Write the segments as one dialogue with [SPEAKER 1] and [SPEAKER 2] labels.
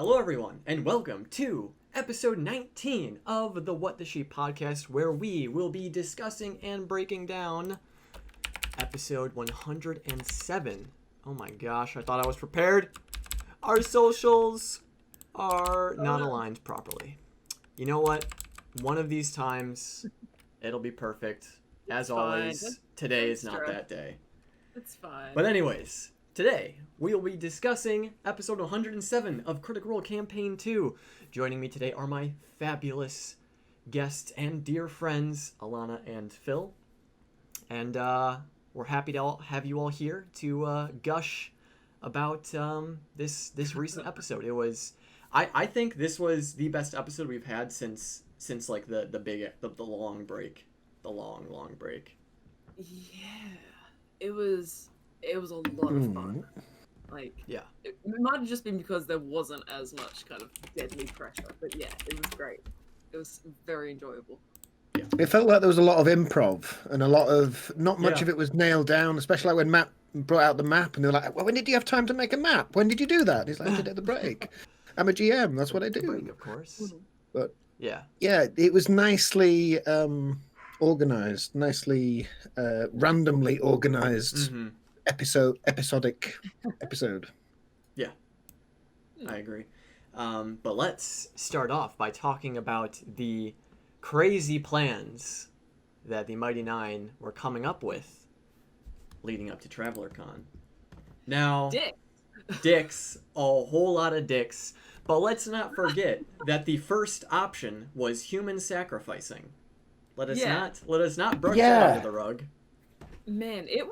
[SPEAKER 1] Hello, everyone, and welcome to episode 19 of the What the Sheep podcast, where we will be discussing and breaking down episode 107. Oh my gosh, I thought I was prepared. Our socials are not aligned properly. You know what? One of these times, it'll be perfect. As always, today is not that day.
[SPEAKER 2] It's fine.
[SPEAKER 1] But anyways, today we will be discussing episode 107 of Critical Role Campaign 2. Joining me today are my fabulous guests and dear friends, Alana and Phil. And we're happy to have you all here to gush about this recent episode. It was, I think this was the best episode we've had since like the long break, the long break.
[SPEAKER 2] Yeah, it was a lot of fun. Like,
[SPEAKER 1] yeah,
[SPEAKER 2] it might have just been because there wasn't as much kind of deadly pressure, but yeah, it was great. It was very enjoyable.
[SPEAKER 1] Yeah,
[SPEAKER 3] it felt like there was a lot of improv and a lot of not much of it was nailed down. Especially like when Matt brought out the map and they were like, "Well, when did you have time to make a map? When did you do that?" And he's like, "I did it at the break. I'm a GM. That's what I do."
[SPEAKER 1] Break, of course.
[SPEAKER 3] But
[SPEAKER 1] yeah,
[SPEAKER 3] it was nicely organized, nicely randomly organized.
[SPEAKER 1] Mm-hmm.
[SPEAKER 3] Episodic episode.
[SPEAKER 1] Yeah, I agree. But let's start off by talking about the crazy plans that the Mighty Nine were coming up with leading up to TravelerCon. Now, dicks, a whole lot of dicks. But let's not forget that the first option was human sacrificing. Let us not brush that under the rug.
[SPEAKER 2] Man, it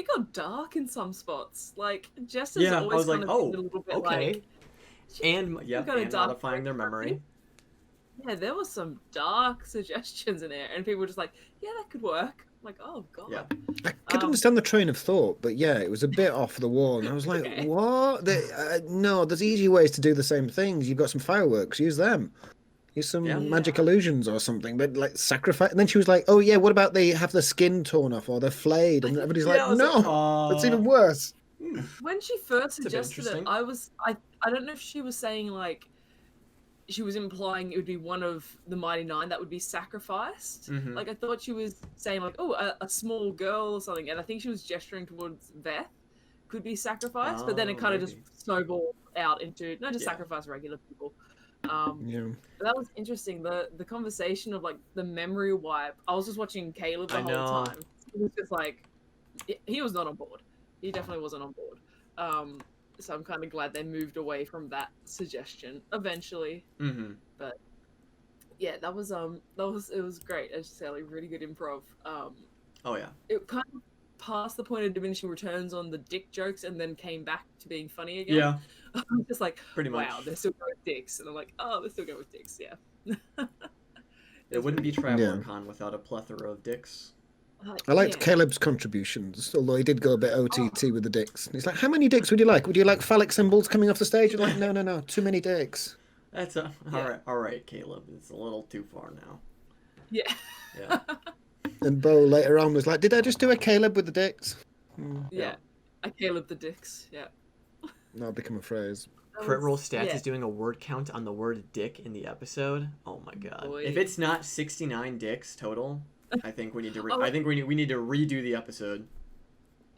[SPEAKER 2] got dark in some spots. Like, Jester's always kind of been a little bit like...
[SPEAKER 1] And modifying their memory.
[SPEAKER 2] Yeah, there was some dark suggestions in there, and people were just like, yeah, that could work. I'm like, oh, God.
[SPEAKER 1] Yeah.
[SPEAKER 3] I could understand the train of thought, but yeah, it was a bit off the wall. And I was like, what? No, there's easy ways to do the same things. You've got some fireworks, use them. Use some magic illusions or something, but like sacrifice. And then she was like, "Oh yeah, what about they have the skin torn off or they're flayed?" And everybody's like, "No, that's even worse."
[SPEAKER 2] When she first suggested it, I don't know if she was saying like she was implying it would be one of the Mighty Nine that would be sacrificed.
[SPEAKER 1] Mm-hmm.
[SPEAKER 2] Like I thought she was saying like, oh, a small girl or something, and I think she was gesturing towards Veth could be sacrificed, but then it kind of just snowballed out into sacrifice regular people. That was interesting. The conversation of like the memory wipe. I was just watching Caleb the whole time. He was just like, he was not on board. He definitely wasn't on board. So I'm kind of glad they moved away from that suggestion eventually.
[SPEAKER 1] Mm-hmm.
[SPEAKER 2] But yeah, it was great. As you say, like really good improv. It kind of passed the point of diminishing returns on the dick jokes and then came back to being funny again.
[SPEAKER 1] Yeah.
[SPEAKER 2] I'm just like,
[SPEAKER 1] pretty much.
[SPEAKER 2] Wow, they're still going with dicks. And I'm like, oh, they're still going with dicks, yeah.
[SPEAKER 1] It wouldn't be TravelerCon without a plethora of dicks.
[SPEAKER 3] I liked Caleb's contributions, although he did go a bit OTT with the dicks. He's like, how many dicks would you like? Would you like phallic symbols coming off the stage? You're like, no, too many dicks.
[SPEAKER 1] That's all right, Caleb. It's a little too far now.
[SPEAKER 2] Yeah.
[SPEAKER 3] And Bo later on was like, did I just do a Caleb with the dicks?
[SPEAKER 2] Yeah. A Caleb the dicks, yeah.
[SPEAKER 3] That'll become a phrase.
[SPEAKER 1] Crit Roll Stats is doing a word count on the word dick in the episode. Oh my god! Boy. If it's not 69 dicks total, I think we need to. We need to redo the episode.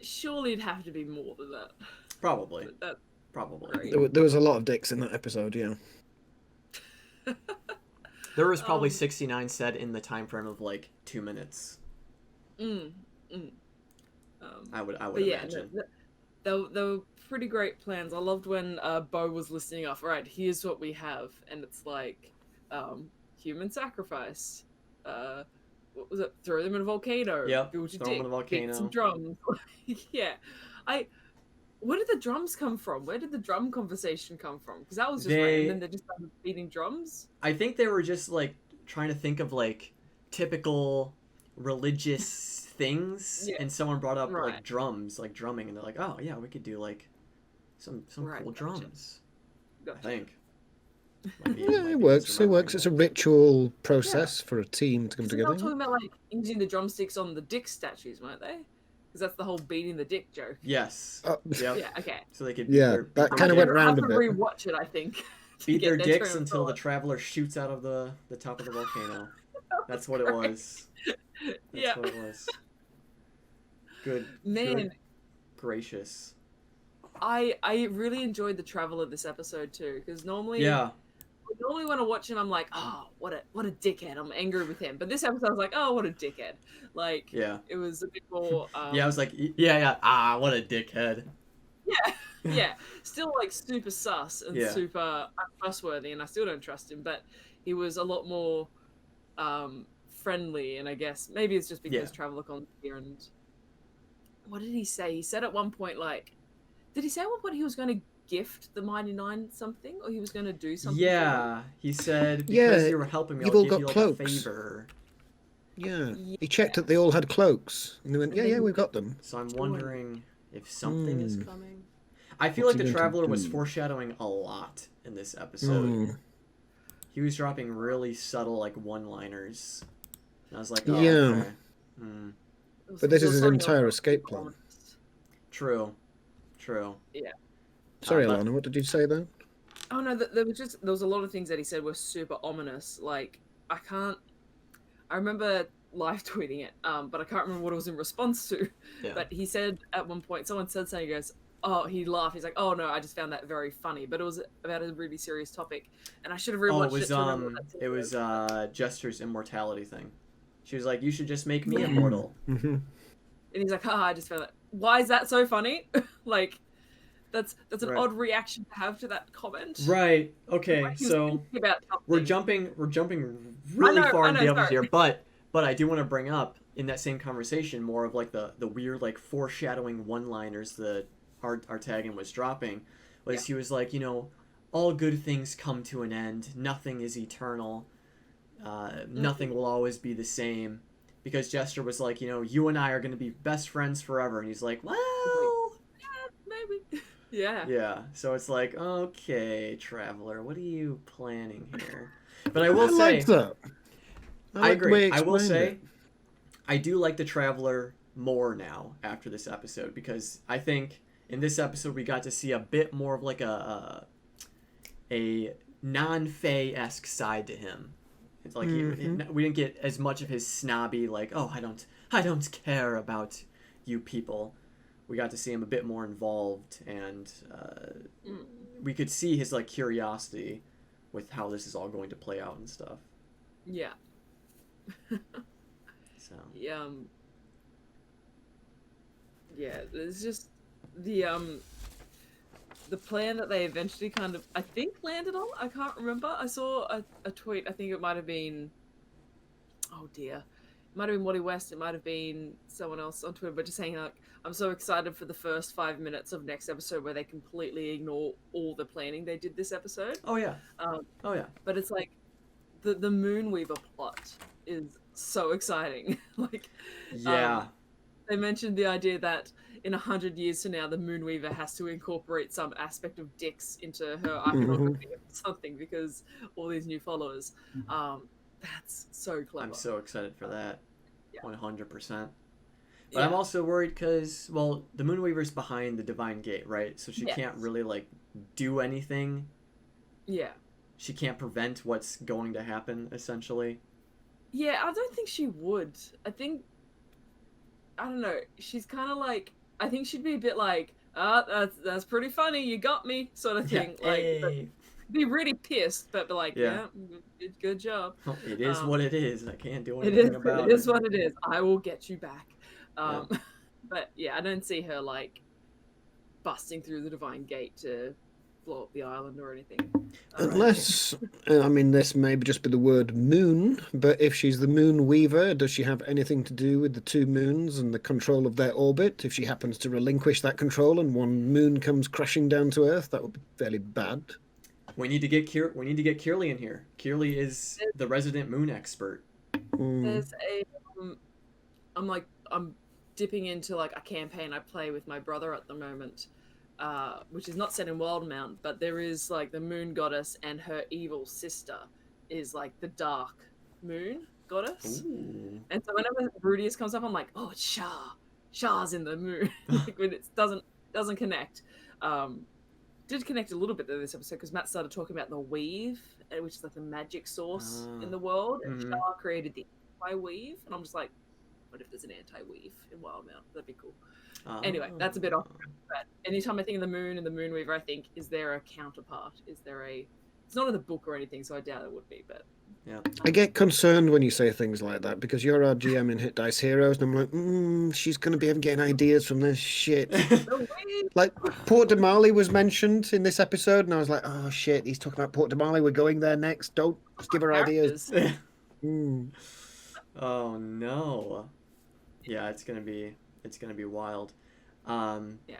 [SPEAKER 2] Surely it'd have to be more than that.
[SPEAKER 1] Probably. Probably.
[SPEAKER 3] There was a lot of dicks in that episode. Yeah.
[SPEAKER 1] There was probably 69 said in the time frame of like 2 minutes. I would imagine.
[SPEAKER 2] They were pretty great plans. I loved when Bo was listening off. Right, here's what we have, and it's like human sacrifice. What was it? Throw them in a volcano.
[SPEAKER 1] Yeah, throw them in a volcano.
[SPEAKER 2] Beat some drums. Yeah, where did the drums come from? Where did the drum conversation come from? Because that was just random. They just started beating drums.
[SPEAKER 1] I think they were just like trying to think of like typical religious things, and someone brought up like drums, like drumming, and they're like, oh yeah, we could do like some cool drums. Gotcha. I think.
[SPEAKER 3] It works. It's a ritual process for a team to come together.
[SPEAKER 2] They were talking about like using the drumsticks on the dick statues, weren't they? Because that's the whole beating the dick joke.
[SPEAKER 1] Yes.
[SPEAKER 2] Yep. Yeah. Okay.
[SPEAKER 1] So they could.
[SPEAKER 3] That kind of went around a bit.
[SPEAKER 2] Rewatch it, I think.
[SPEAKER 1] Beat their
[SPEAKER 2] get
[SPEAKER 1] dicks
[SPEAKER 2] train of
[SPEAKER 1] until the
[SPEAKER 2] thought.
[SPEAKER 1] traveler shoots out of the top of the volcano. That's what it was. That's what it was. Good.
[SPEAKER 2] Man,
[SPEAKER 1] Good gracious.
[SPEAKER 2] I really enjoyed the traveler this episode too, because normally when I watch him, I'm like, oh, what a dickhead. I'm angry with him. But this episode, I was like, oh, what a dickhead. Like, it was a bit more.
[SPEAKER 1] Yeah, I was like, yeah. What a dickhead.
[SPEAKER 2] Yeah, yeah. Still like super sus and super untrustworthy, and I still don't trust him. But he was a lot more friendly, and I guess maybe it's just because Traveler Con's here. And what did he say? He said at one point, like, did he say at one point he was going to gift the Mighty Nine something, or he was going to do something?
[SPEAKER 1] Yeah, he said, because you were helping me, I'll give you like a favor.
[SPEAKER 3] Yeah, he checked that they all had cloaks, and they went, yeah, we've got them.
[SPEAKER 1] So I'm wondering if something is coming. I feel like the Traveler was foreshadowing a lot in this episode. He was dropping really subtle, like, one-liners. And I was like, oh, okay.
[SPEAKER 3] But this is his entire escape plan.
[SPEAKER 1] True.
[SPEAKER 2] Yeah.
[SPEAKER 3] Sorry, Alana, what did you say then?
[SPEAKER 2] Oh no, there was a lot of things that he said were super ominous. Like, I remember live tweeting it, but I can't remember what it was in response to. Yeah. But he said at one point, someone said something, he goes, oh, he laughed. He's like, oh no, I just found that very funny. But it was about a really serious topic, and I should have rewatched it.
[SPEAKER 1] It was Jester's immortality thing. She was like, you should just make me immortal.
[SPEAKER 2] And he's like, I just found that. Why is that so funny? Like, that's an odd reaction to have to that comment.
[SPEAKER 1] Right. Okay. So we're jumping really far into the episode here, but I do want to bring up in that same conversation more of like the weird like foreshadowing one-liners that our tagging was dropping. He was like, all good things come to an end. Nothing is eternal. Nothing will always be the same. Because Jester was like, you and I are going to be best friends forever. And he's like, well...
[SPEAKER 2] maybe. Yeah.
[SPEAKER 1] Yeah. So it's like, okay, Traveler, what are you planning here? But I will say...
[SPEAKER 3] like that.
[SPEAKER 1] I agree. I will say, I do like the Traveler more now after this episode. Because I think in this episode we got to see a bit more of like a non-Fae-esque side to him. It's like we didn't get as much of his snobby, like, oh, I don't care about you people. We got to see him a bit more involved, and we could see his like curiosity with how this is all going to play out and stuff.
[SPEAKER 2] Yeah.
[SPEAKER 1] So.
[SPEAKER 2] Yeah. Yeah. There's just the plan that they eventually kind of, I think, landed on. I can't remember. I saw a tweet. I think it might have been, oh dear, it might have been Waddy West. It might have been someone else on Twitter, but just saying like, I'm so excited for the first 5 minutes of next episode where they completely ignore all the planning they did this episode.
[SPEAKER 1] Oh yeah.
[SPEAKER 2] But it's like the Moonweaver plot is so exciting. Like, they mentioned the idea that in 100 years from now, the Moonweaver has to incorporate some aspect of dicks into her iconography or something because all these new followers. That's so clever.
[SPEAKER 1] I'm so excited for that. 100%. But I'm also worried because, well, the Moonweaver's behind the Divine Gate, right? So she can't really, like, do anything.
[SPEAKER 2] Yeah.
[SPEAKER 1] She can't prevent what's going to happen, essentially.
[SPEAKER 2] Yeah, I don't think she would. I don't know. She's kind of like, I think she'd be a bit like, that's pretty funny, you got me, sort of thing.
[SPEAKER 1] Yeah. Hey.
[SPEAKER 2] Like, be really pissed, but be like, good job.
[SPEAKER 1] Well, it is what it is. I can't do anything about it.
[SPEAKER 2] It is what it is. I will get you back. But yeah, I don't see her like busting through the Divine Gate to blow up the island or anything.
[SPEAKER 3] Unless, I mean, this may just be the word moon, but if she's the Moonweaver, does she have anything to do with the two moons and the control of their orbit? If she happens to relinquish that control and one moon comes crashing down to Earth, that would be fairly bad.
[SPEAKER 1] We need to get Kirli in here. Kirli is the resident moon expert.
[SPEAKER 2] There's I'm dipping into like a campaign I play with my brother at the moment. Which is not set in Wildmount, but there is like the moon goddess and her evil sister is like the dark moon goddess. Ooh. And so whenever Rudius comes up, I'm like, oh, it's Shah. Shah's in the moon. Like when it doesn't connect. did connect a little bit to this episode because Matt started talking about the weave, which is like the magic source in the world, and Shah created the anti-weave, and I'm just like, what if there's an anti-weave in Wildmount? That'd be cool. Anyway, that's a bit off. But anytime I think of the moon and the Moonweaver, I think, is there a counterpart? Is there a... It's not in the book or anything, so I doubt it would be, but...
[SPEAKER 1] Yeah.
[SPEAKER 3] I get concerned when you say things like that because you're our GM in Hit Dice Heroes, and I'm like, she's going to be getting ideas from this shit. Like, Port de Marley was mentioned in this episode, and I was like, oh shit, he's talking about Port de Marley. We're going there next. Don't give her ideas.
[SPEAKER 1] Oh no. Yeah, it's gonna be wild.
[SPEAKER 2] Yeah.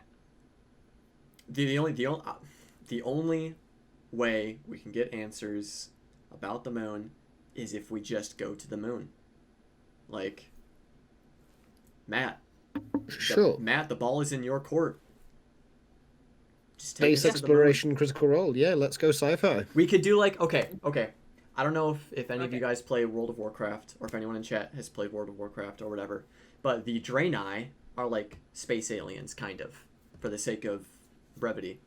[SPEAKER 1] The only way we can get answers about the moon is if we just go to the moon. Like, Matt.
[SPEAKER 3] Sure.
[SPEAKER 1] Matt, the ball is in your court. Just take
[SPEAKER 3] Space exploration, critical role. Yeah, let's go sci-fi.
[SPEAKER 1] We could do like, okay. I don't know if any of you guys play World of Warcraft, or if anyone in chat has played World of Warcraft or whatever, but the Draenei are like space aliens, kind of, for the sake of brevity.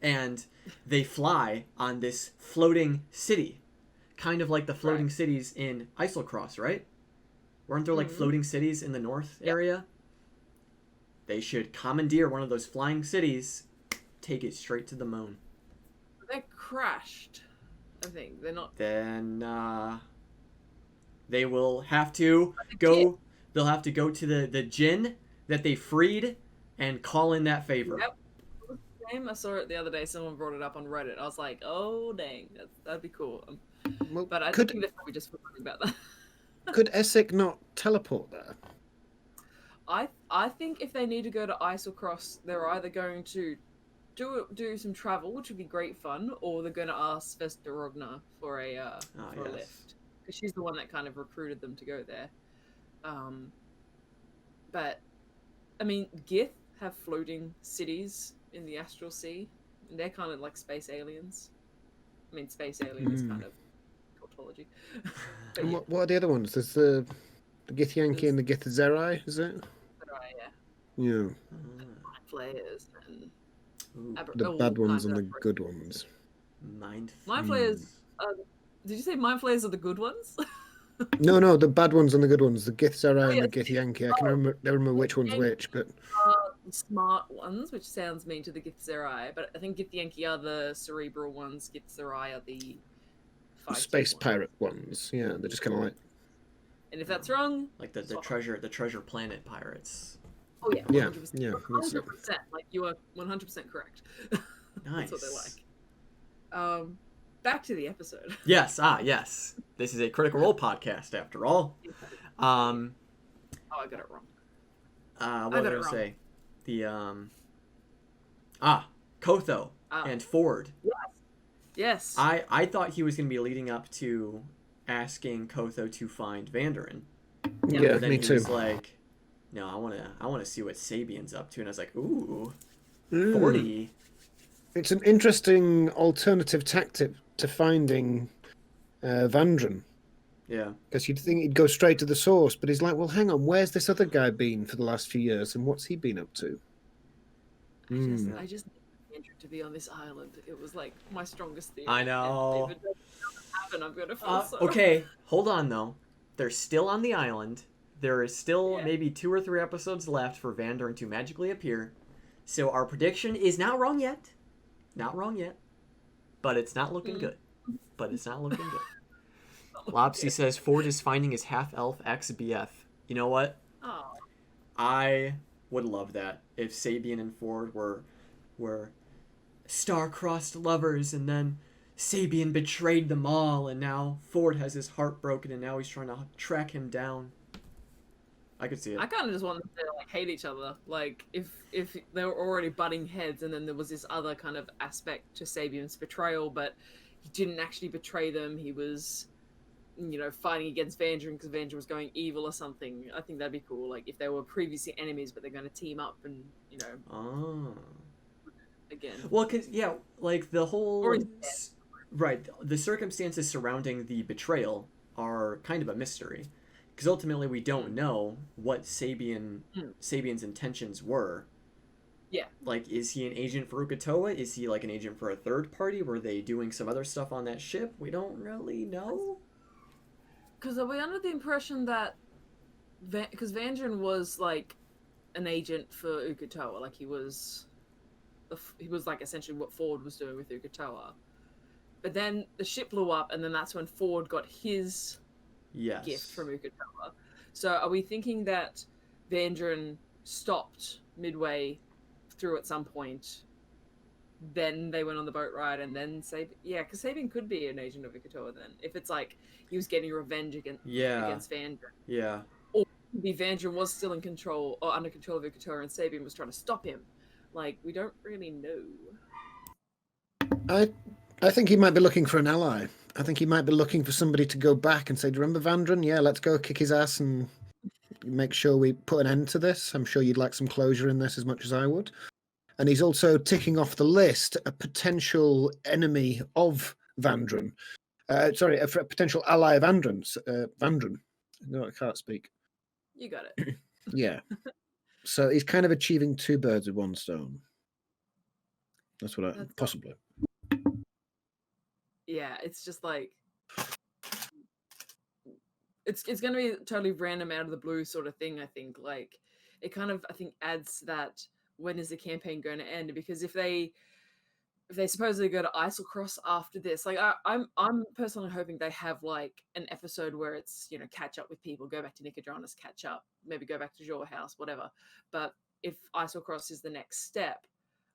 [SPEAKER 1] And they fly on this floating city, kind of like the floating cities in Islecross, right? Weren't there like floating cities in the north area? They should commandeer one of those flying cities, take it straight to the moon.
[SPEAKER 2] They're crashed. I think they're not.
[SPEAKER 1] Then they will have to go. They'll have to go to the djinn that they freed and call in that favor.
[SPEAKER 2] Yep. I saw it the other day. Someone brought it up on Reddit. I was like, "Oh dang, that'd be cool."
[SPEAKER 3] Well,
[SPEAKER 2] but I think they're probably just forgetting about that.
[SPEAKER 3] Could Essek not teleport there?
[SPEAKER 2] I think if they need to go to Islecross, they're either going to do some travel, which would be great fun, or they're going to ask Vesta Rogna for a lift, because she's the one that kind of recruited them to go there. But I mean, Gith have floating cities in the Astral Sea, and they're kind of like space aliens. I mean, space alien is kind of tautology.
[SPEAKER 3] And what are the other ones? There's the Githyanki and the Githzerai, is it? Yeah.
[SPEAKER 2] Flayers and
[SPEAKER 3] the bad ones and the good ones.
[SPEAKER 2] Mind Flayers. Did you say Mind Flayers are the good ones?
[SPEAKER 3] No, the bad ones and the good ones. The Githzerai and the Githyanki. I can remember which one's which, but
[SPEAKER 2] the smart ones, which sounds mean to the Githzerai, but I think Githyanki are the cerebral ones. Githzerai are the
[SPEAKER 3] space pirate ones. Yeah, they're just kind of like.
[SPEAKER 2] And if that's wrong,
[SPEAKER 1] like the treasure planet pirates.
[SPEAKER 2] Oh yeah, 100%.
[SPEAKER 3] Yeah,
[SPEAKER 2] 100%. Like you are 100% correct.
[SPEAKER 1] Nice.
[SPEAKER 2] That's what they're like. Back to the episode.
[SPEAKER 1] Yes. Yes. This is a Critical Role podcast, after all.
[SPEAKER 2] Oh, I got it wrong.
[SPEAKER 1] What was I gonna say? The Kotho and Ford.
[SPEAKER 2] Yes.
[SPEAKER 1] I thought he was gonna be leading up to asking Kotho to find Vandarin.
[SPEAKER 3] Yeah,
[SPEAKER 1] but then
[SPEAKER 3] me
[SPEAKER 1] he
[SPEAKER 3] too.
[SPEAKER 1] Was like, no, I wanna see what Sabian's up to, and I was like, ooh, 40.
[SPEAKER 3] It's an interesting alternative tactic to finding Vandran.
[SPEAKER 1] Yeah.
[SPEAKER 3] Because you'd think he'd go straight to the source, but he's like, well, hang on, where's this other guy been for the last few years, and what's he been up to?
[SPEAKER 2] I just need Andrew to be on this island. It was like my strongest theory.
[SPEAKER 1] I know.
[SPEAKER 2] If it doesn't happen, I'm gonna feel sorry.
[SPEAKER 1] Okay, hold on though. They're still on the island. There is still maybe 2 or 3 episodes left for Vandarin to magically appear. So our prediction is not wrong yet. Not wrong yet. But it's not looking good. Lopsy says Ford is finding his half-elf ex-BF. You know what?
[SPEAKER 2] Oh.
[SPEAKER 1] I would love that if Sabian and Ford were star-crossed lovers, and then Sabian betrayed them all, and now Ford has his heart broken, and now he's trying to track him down. I could see it.
[SPEAKER 2] I kind of just want them to like hate each other. Like if they were already butting heads, and then there was this other kind of aspect to Sabian's betrayal, but he didn't actually betray them. He was, fighting against Vandarin because Vandarin was going evil or something. I think that'd be cool. Like if they were previously enemies, but they're going to team up and again.
[SPEAKER 1] Well, because like the whole right, the circumstances surrounding the betrayal are kind of a mystery. Because ultimately we don't know what Sabian's intentions were.
[SPEAKER 2] Yeah.
[SPEAKER 1] Like, is he an agent for Uk'otoa? Is he like an agent for a third party? Were they doing some other stuff on that ship? We don't really know.
[SPEAKER 2] Because are we under the impression that because Vandrin was like an agent for Uk'otoa, like he was like essentially what Ford was doing with Uk'otoa. But then the ship blew up, and then that's when Ford got his gift from Uk'otoa. So are we thinking that Vandrin stopped midway through at some point, then they went on the boat ride, and then because Sabine could be an agent of Uk'otoa then, if it's like he was getting revenge against Vandrin.
[SPEAKER 1] Yeah.
[SPEAKER 2] Or maybe Vandrin was still in control or under control of Uk'otoa, and Sabine was trying to stop him. Like, we don't really know.
[SPEAKER 3] I think he might be looking for an ally. I think he might be looking for somebody to go back and say, "Do you remember Vandrin? Yeah, let's go kick his ass and make sure we put an end to this. I'm sure you'd like some closure in this as much as I would." And he's also ticking off the list a potential enemy of Vandrin. A potential ally of Vandrin's. Vandrin. No, I can't speak.
[SPEAKER 2] You got it.
[SPEAKER 3] Yeah. So he's kind of achieving two birds with one stone. That's what possibly.
[SPEAKER 2] Yeah, it's just like it's going to be totally random out of the blue sort of thing. I think like it kind of adds to that. When is the campaign going to end? Because if they supposedly go to Islecross after this, like I'm personally hoping they have like an episode where it's, you know, catch up with people, go back to Nicodranas, catch up, maybe go back to your house, whatever. But if Islecross is the next step,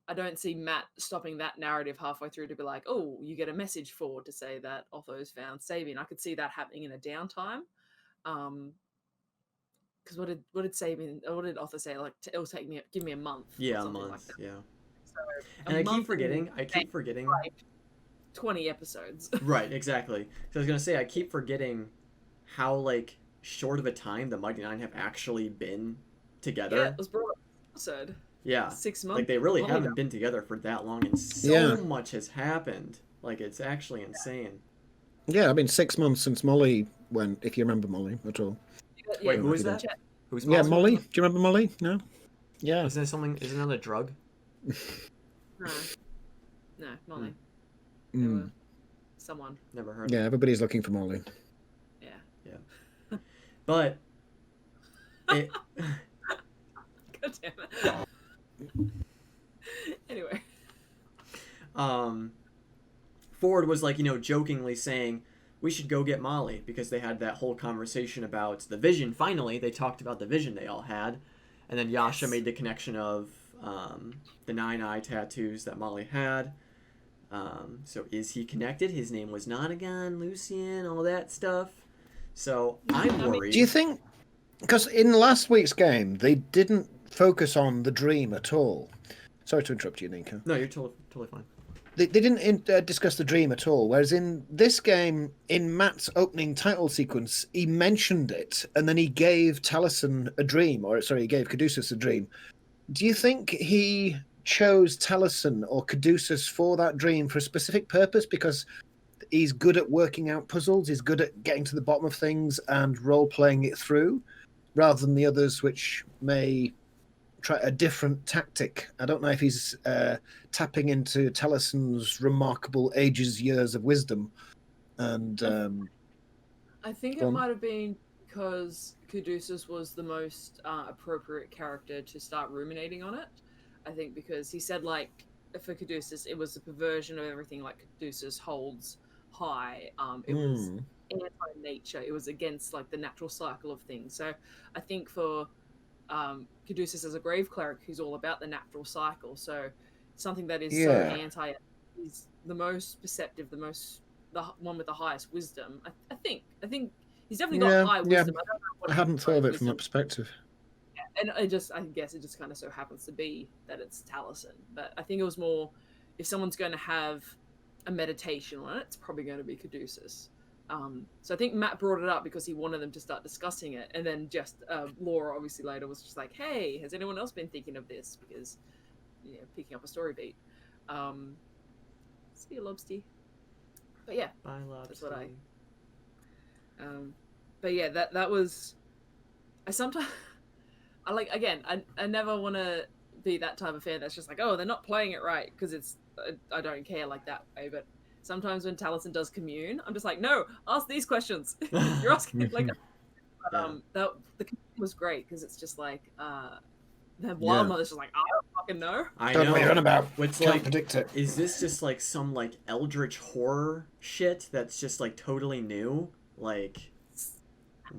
[SPEAKER 2] I don't see Matt stopping that narrative halfway through to be like, oh, you get a message forward to say that Otho's found Sabine. I could see that happening in a downtime. Because what did Otho say? Like, it'll give me a month.
[SPEAKER 1] Yeah, a month. Like that. Yeah.
[SPEAKER 2] So,
[SPEAKER 1] and I keep forgetting.
[SPEAKER 2] Like 20 episodes.
[SPEAKER 1] Right, exactly. So I was gonna say I keep forgetting how like short of a time the Mighty Nine have actually been together.
[SPEAKER 2] Yeah, it was brought up episode.
[SPEAKER 1] Yeah,
[SPEAKER 2] 6 months.
[SPEAKER 1] Like they really haven't been together for that long, and so much has happened. Like it's actually insane.
[SPEAKER 3] Yeah, I mean 6 months since Molly went. If you remember Molly at all.
[SPEAKER 1] Yeah, wait, who is that? Who's
[SPEAKER 3] Molly? Do you remember Molly? No. Yeah.
[SPEAKER 1] Isn't it another drug?
[SPEAKER 2] No, Molly. Someone.
[SPEAKER 1] Never heard.
[SPEAKER 3] Yeah, everybody's looking for Molly.
[SPEAKER 1] Yeah. But it.
[SPEAKER 2] God damn it. Anyway.
[SPEAKER 1] Ford was like, jokingly saying we should go get Molly because they had that whole conversation about the vision. Finally, they talked about the vision they all had. And then Yasha made the connection of the 9-eye tattoos that Molly had. So is he connected? His name was Nonagon, Lucian, all that stuff. So I'm worried.
[SPEAKER 3] Do you think... Because in last week's game, they didn't focus on the dream at all. Sorry to interrupt you, Nika.
[SPEAKER 1] No, you're totally fine.
[SPEAKER 3] They didn't discuss the dream at all, whereas in this game, in Matt's opening title sequence, he mentioned it, and then he gave Taliesin a dream, he gave Caduceus a dream. Do you think he chose Taliesin or Caduceus for that dream for a specific purpose because he's good at working out puzzles, he's good at getting to the bottom of things and role-playing it through, rather than the others which may try a different tactic? I don't know if he's tapping into Taliesin's remarkable years of wisdom. And
[SPEAKER 2] I think it might have been because Caduceus was the most appropriate character to start ruminating on it. I think because he said, like, for Caduceus, it was a perversion of everything like Caduceus holds high. It was anti-nature. It was against, like, the natural cycle of things. So I think for Caduceus as a grave cleric who's all about the natural cycle, so something that is so anti, is the most perceptive, the one with the highest wisdom. I think he's definitely got high wisdom.
[SPEAKER 3] I hadn't thought of it from that perspective.
[SPEAKER 2] And I guess it just kind of so happens to be that it's Taliesin. But I think it was more, if someone's going to have a meditation on it, it's probably going to be Caduceus. So I think Matt brought it up because he wanted them to start discussing it, and then just Laura obviously later was just like, "Hey, has anyone else been thinking of this?" Because picking up a story beat. See you, Lobsty. But yeah,
[SPEAKER 1] bye, Lobsty.
[SPEAKER 2] That's what but yeah, that was. I sometimes I never want to be that type of fan that's just like, oh, they're not playing it right because it's I don't care like that way. But sometimes when Taliesin does commune, I'm just like, no, ask these questions. You're asking like, the commune was great because it's just like the wild mother's just like, I don't fucking know.
[SPEAKER 1] I
[SPEAKER 3] Don't know what you're on about.
[SPEAKER 1] It's
[SPEAKER 3] Can't
[SPEAKER 1] like,
[SPEAKER 3] predict it.
[SPEAKER 1] is this just like some like eldritch horror shit that's just like totally new? Like,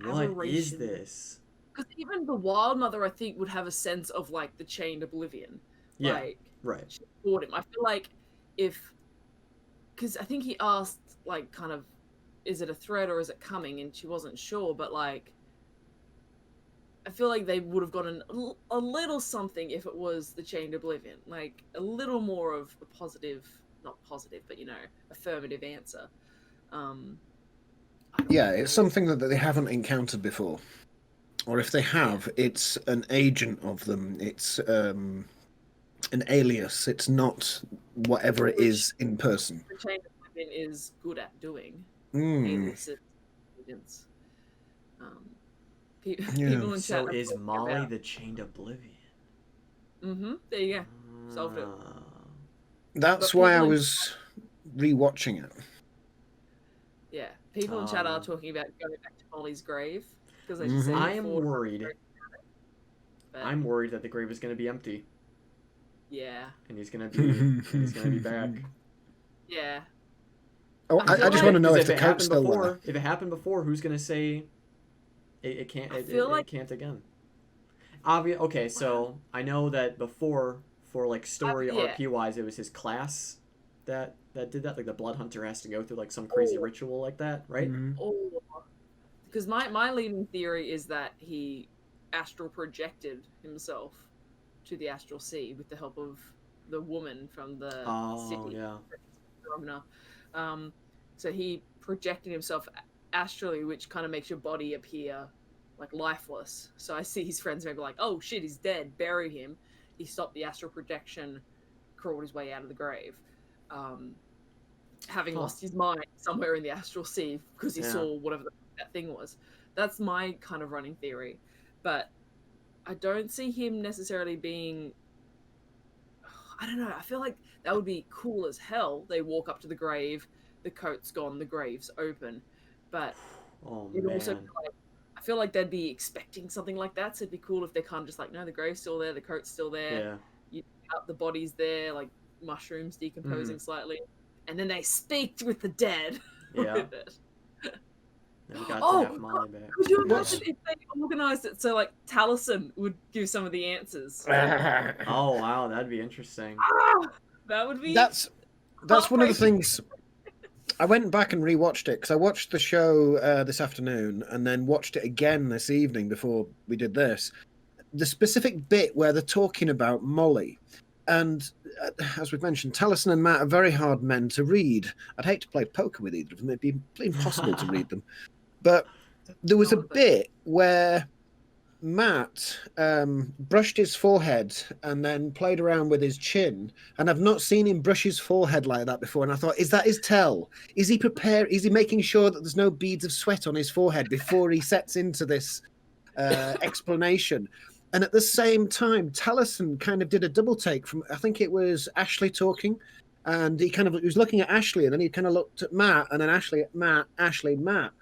[SPEAKER 1] what is this?
[SPEAKER 2] Because even the wild mother, I think, would have a sense of like the chained oblivion.
[SPEAKER 1] Yeah,
[SPEAKER 2] Like,
[SPEAKER 1] right.
[SPEAKER 2] she taught him. I feel like because I think he asked like kind of, is it a threat or is it coming? And she wasn't sure, but like, I feel like they would have gotten a little something if it was the chained oblivion, like a little more of a positive, not positive, but affirmative answer.
[SPEAKER 3] It's something that they haven't encountered before, or if they have, it's an agent of them. It's an alias. It's not whatever it is in person.
[SPEAKER 2] The chained oblivion is good at doing.
[SPEAKER 3] Mm.
[SPEAKER 2] Agents. People in chat.
[SPEAKER 1] So is Molly the chained oblivion?
[SPEAKER 2] There you go. Solved it.
[SPEAKER 3] That's why I was rewatching it.
[SPEAKER 2] Yeah, people in chat are talking about going back to Molly's grave because they just said
[SPEAKER 1] I am worried. I'm worried that the grave is going to be empty.
[SPEAKER 2] Yeah.
[SPEAKER 1] And he's going to be back.
[SPEAKER 2] Yeah.
[SPEAKER 3] Oh, I just want to know if the coat's still there.
[SPEAKER 1] If it happened before, who's going to say it can't? It can't again. Okay, so I know that before, for like story RP wise, it was his class that did that. Like the Blood Hunter has to go through like some crazy ritual like that, right?
[SPEAKER 2] Because my leading theory is that he astral projected himself to the astral sea with the help of the woman from the city. So he projected himself astrally, which kind of makes your body appear like lifeless. So I see his friends maybe like, oh shit, he's dead, bury him. He stopped the astral projection, crawled his way out of the grave, having lost his mind somewhere in the astral sea because he saw whatever that thing was. That's my kind of running theory. But I don't see him necessarily being, I don't know, I feel like that would be cool as hell. They walk up to the grave, the coat's gone, the grave's open. But also like, I feel like they'd be expecting something like that, so it'd be cool if they kind of just like, no, the grave's still there, the coat's still there, the body's there, like mushrooms decomposing slightly, and then they speak with the dead. With it.
[SPEAKER 1] Could
[SPEAKER 2] you imagine if they organised it so like Taliesin would give some of the answers?
[SPEAKER 1] Oh wow, that'd be interesting.
[SPEAKER 2] That would be.
[SPEAKER 3] That's one of the things. I went back and rewatched it because I watched the show this afternoon and then watched it again this evening before we did this. The specific bit where they're talking about Molly, and as we've mentioned, Taliesin and Matt are very hard men to read. I'd hate to play poker with either of them; it'd be impossible to read them. But there was a bit where Matt brushed his forehead and then played around with his chin, and I've not seen him brush his forehead like that before, and I thought, is that his tell? Is he prepared? Is he making sure that there's no beads of sweat on his forehead before he sets into this explanation? And at the same time, Taliesin kind of did a double take from, I think it was Ashley talking, and he was looking at Ashley, and then he kind of looked at Matt, and then Ashley at Matt, Ashley, Matt.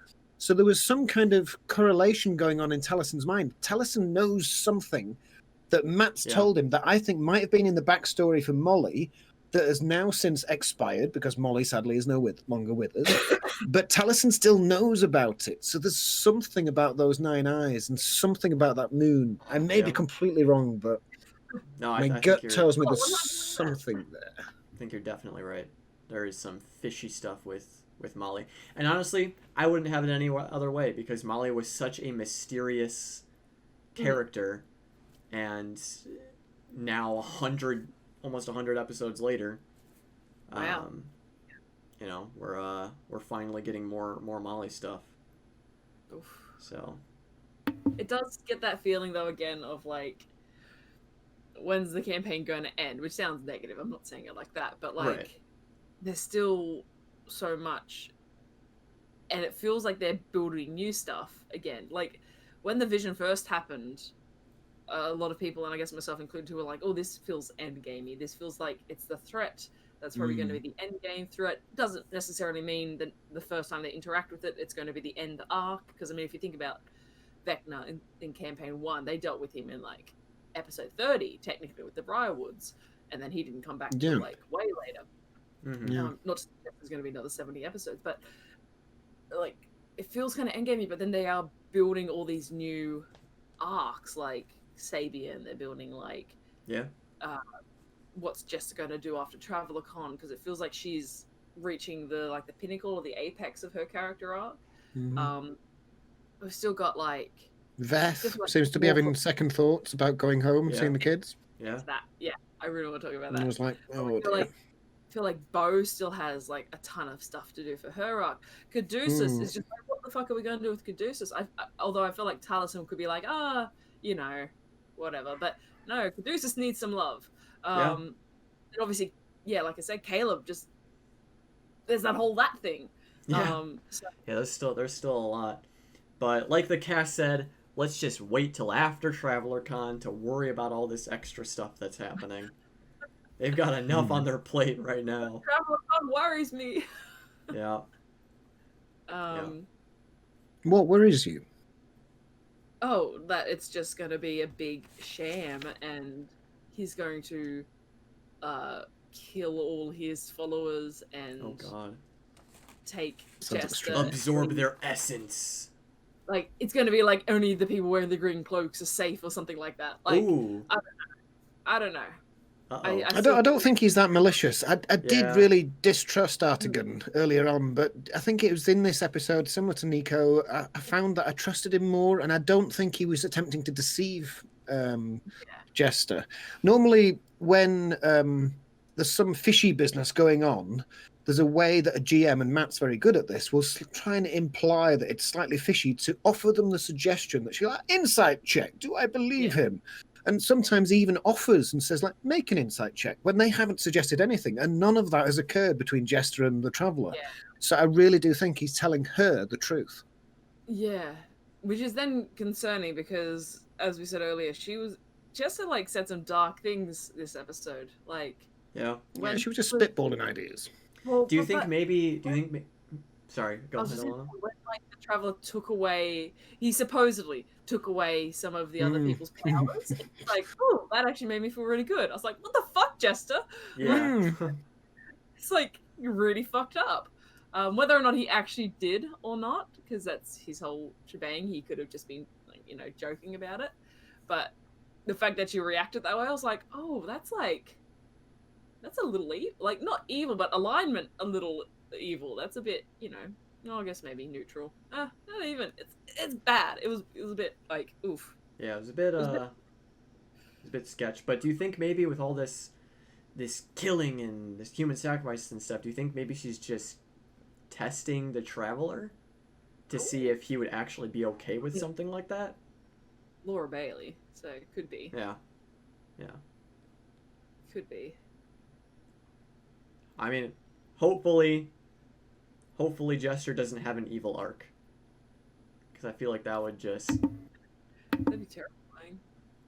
[SPEAKER 3] So there was some kind of correlation going on in Taliesin's mind. Taliesin knows something that Matt's told him that I think might have been in the backstory for Molly that has now since expired because Molly sadly is no longer with us. But Taliesin still knows about it. So there's something about those 9 eyes and something about that moon. I may be completely wrong, but my gut tells me there's something there.
[SPEAKER 1] I think you're definitely right. There is some fishy stuff with Molly. And honestly, I wouldn't have it any other way because Molly was such a mysterious character. And now almost 100 episodes later, we're finally getting more Molly stuff.
[SPEAKER 2] Oof.
[SPEAKER 1] So
[SPEAKER 2] it does get that feeling though again of like, when's the campaign going to end? Which sounds negative. I'm not saying it like that, but like there's still so much, and it feels like they're building new stuff again. Like when the vision first happened, a lot of people, and I guess myself included, who are like, oh, this feels endgamey. This feels like it's the threat that's probably going to be the end game threat. Doesn't necessarily mean that the first time they interact with it, it's going to be the end arc. Because I mean, if you think about Vecna in campaign 1, they dealt with him in like episode 30, technically, with the Briarwoods, and then he didn't come back until like way later. Not to say there's going to be another 70 episodes, but like it feels kind of endgamey. But then they are building all these new arcs, like Sabian. They're building like what's Jester going to do after Traveler Con, because it feels like she's reaching the pinnacle or the apex of her character arc. We've still got like
[SPEAKER 3] Veth seems to be having second thoughts about going home and seeing the kids.
[SPEAKER 2] I really want to talk about that.
[SPEAKER 3] And I was like,
[SPEAKER 2] I feel like Bo still has like a ton of stuff to do for her arc. Caduceus is just like, what the fuck are we going to do with Caduceus? Although I feel like Taliesin could be like, whatever. But no, Caduceus needs some love. And obviously, like I said, Caleb just there's that thing.
[SPEAKER 1] There's still a lot. But like the cast said, let's just wait till after Traveler Con to worry about all this extra stuff that's happening. They've got enough on their plate right now.
[SPEAKER 2] Traveler Con worries me.
[SPEAKER 3] What worries you?
[SPEAKER 2] Oh, that it's just going to be a big sham, and he's going to kill all his followers and take Jester,
[SPEAKER 1] absorb their essence.
[SPEAKER 2] Like, it's going to be like only the people wearing the green cloaks are safe or something like that. Like, I don't know.
[SPEAKER 3] I don't think he's that malicious. I did really distrust Artigan earlier on, but I think it was in this episode, similar to Nico, I found that I trusted him more, and I don't think he was attempting to deceive Jester. Normally, when there's some fishy business going on, there's a way that a GM, and Matt's very good at this, will try and imply that it's slightly fishy to offer them the suggestion that she's like, insight check, do I believe him? And sometimes even offers and says, like, make an insight check when they haven't suggested anything. And none of that has occurred between Jester and the Traveller. So I really do think he's telling her the truth.
[SPEAKER 2] Yeah, which is then concerning because, as we said earlier, Jester, like, said some dark things this episode. Like,
[SPEAKER 3] she was just spitballing ideas.
[SPEAKER 2] Well,
[SPEAKER 1] do you think sorry, go ahead, Alana.
[SPEAKER 2] When, like, the Traveller he supposedly took away some of the other people's powers. It's like, oh, that actually made me feel really good. I was like, what the fuck, Jester? It's like, you're really fucked up. Whether or not he actually did or not, because that's his whole shebang, he could have just been, like, joking about it. But the fact that you reacted that way, I was like, oh, that's a little evil. Like, not evil, but alignment a little evil. That's a bit, I guess maybe neutral. Not even. It's bad. It was a bit like, oof.
[SPEAKER 1] Yeah, it was a bit sketch. But do you think maybe with all this killing and this human sacrifice and stuff, do you think maybe she's just testing the Traveller to see if he would actually be okay with something like that?
[SPEAKER 2] Laura Bailey, so it could be.
[SPEAKER 1] Yeah.
[SPEAKER 2] Could be.
[SPEAKER 1] I mean, hopefully Jester doesn't have an evil arc. Because I feel like that would just...
[SPEAKER 2] That'd be terrifying.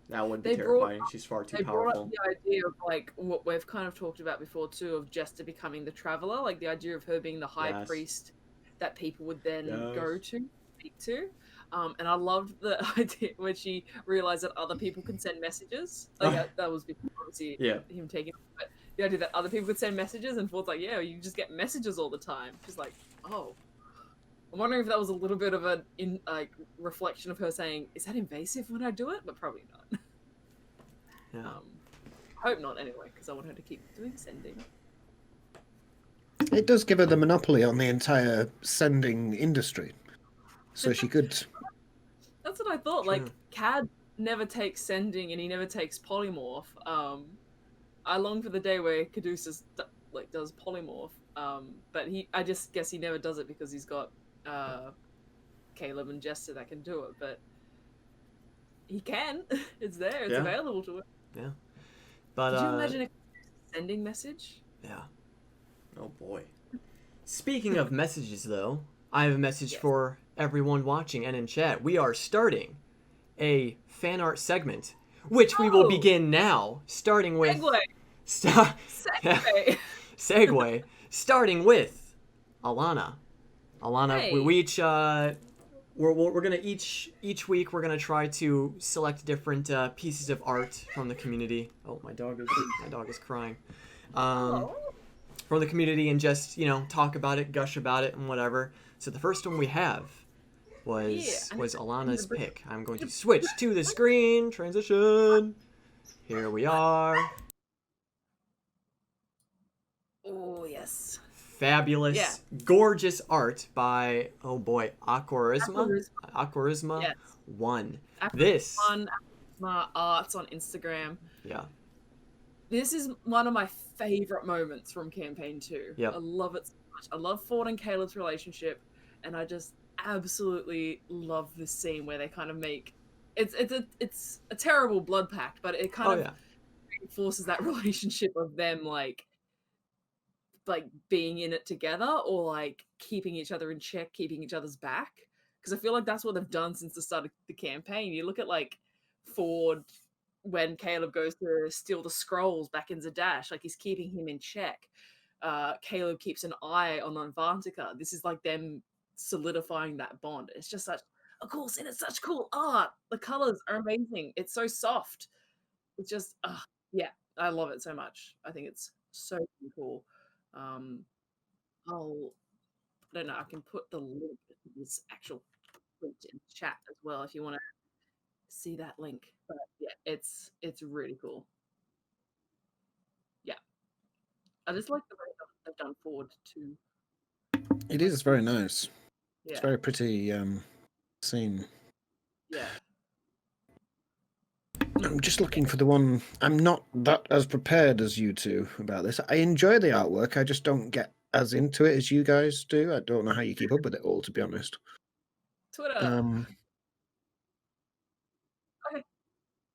[SPEAKER 1] That would be terrifying. She's far too powerful.
[SPEAKER 2] They brought up the idea of, like, what we've kind of talked about before, too, of Jester becoming the Traveller. Like, the idea of her being the high priest that people would then go to, speak to. And I loved the idea when she realized that other people could send messages. Like, that was before, obviously, him taking... But the idea that other people could send messages, and Ford's like, yeah, you just get messages all the time. She's like, oh. I'm wondering if that was a little bit of a reflection of her saying, is that invasive when I do it? But probably not. I hope not, anyway, because I want her to keep doing sending.
[SPEAKER 3] It does give her the monopoly on the entire sending industry. So she could...
[SPEAKER 2] That's what I thought. True. Like, Cad never takes sending, and he never takes polymorph. I long for the day where Caduceus does polymorph. But I just guess he never does it because he's got Caleb and Jester that can do it. But he can. It's there. It's available to him.
[SPEAKER 1] Yeah. But
[SPEAKER 2] could you imagine a sending message?
[SPEAKER 1] Yeah. Oh boy. Speaking of messages, though, I have a message for everyone watching and in chat. We are starting a fan art segment which we will begin now, starting with...
[SPEAKER 2] Segue. Segue.
[SPEAKER 1] Segue. Starting with Alana.
[SPEAKER 2] Hey.
[SPEAKER 1] We each... We're gonna each week we're gonna try to select different pieces of art from the community. Oh, my dog is crying. From the community, and just talk about it, gush about it, and whatever. So the first one we have was Alana's pick. I'm going to switch to the screen. Transition. Here we are.
[SPEAKER 2] Oh yes.
[SPEAKER 1] Fabulous, gorgeous art by Aquarisma.
[SPEAKER 2] Yes.
[SPEAKER 1] 1.
[SPEAKER 2] This arts on Instagram.
[SPEAKER 1] Yeah.
[SPEAKER 2] This is one of my favorite moments from campaign 2.
[SPEAKER 1] Yep.
[SPEAKER 2] I love it so much. I love Ford and Caleb's relationship, and I just absolutely love this scene where they kind of make it's a terrible blood pact, but it kind of reinforces that relationship of them like being in it together, or like keeping each other in check, keeping each other's back. Because I feel like that's what they've done since the start of the campaign. You look at like Ford when Caleb goes to steal the scrolls back in Zadash, like he's keeping him in check. Caleb keeps an eye on Anvantika. This is like them solidifying that bond. It's just such a cool scene. It's such cool art. The colors are amazing. It's so soft. It's just, I love it so much. I think it's so cool. I don't know. I can put the link to this actual print in chat as well if you want to see that link. But yeah, it's really cool. Yeah, I just like the way they've done Ford too.
[SPEAKER 3] It is very nice.
[SPEAKER 2] Yeah.
[SPEAKER 3] It's very pretty scene.
[SPEAKER 2] Yeah.
[SPEAKER 3] I'm just looking for the one. I'm not that as prepared as you two about this. I enjoy the artwork. I just don't get as into it as you guys do. I don't know how you keep up with it all, to be honest.
[SPEAKER 2] Twitter.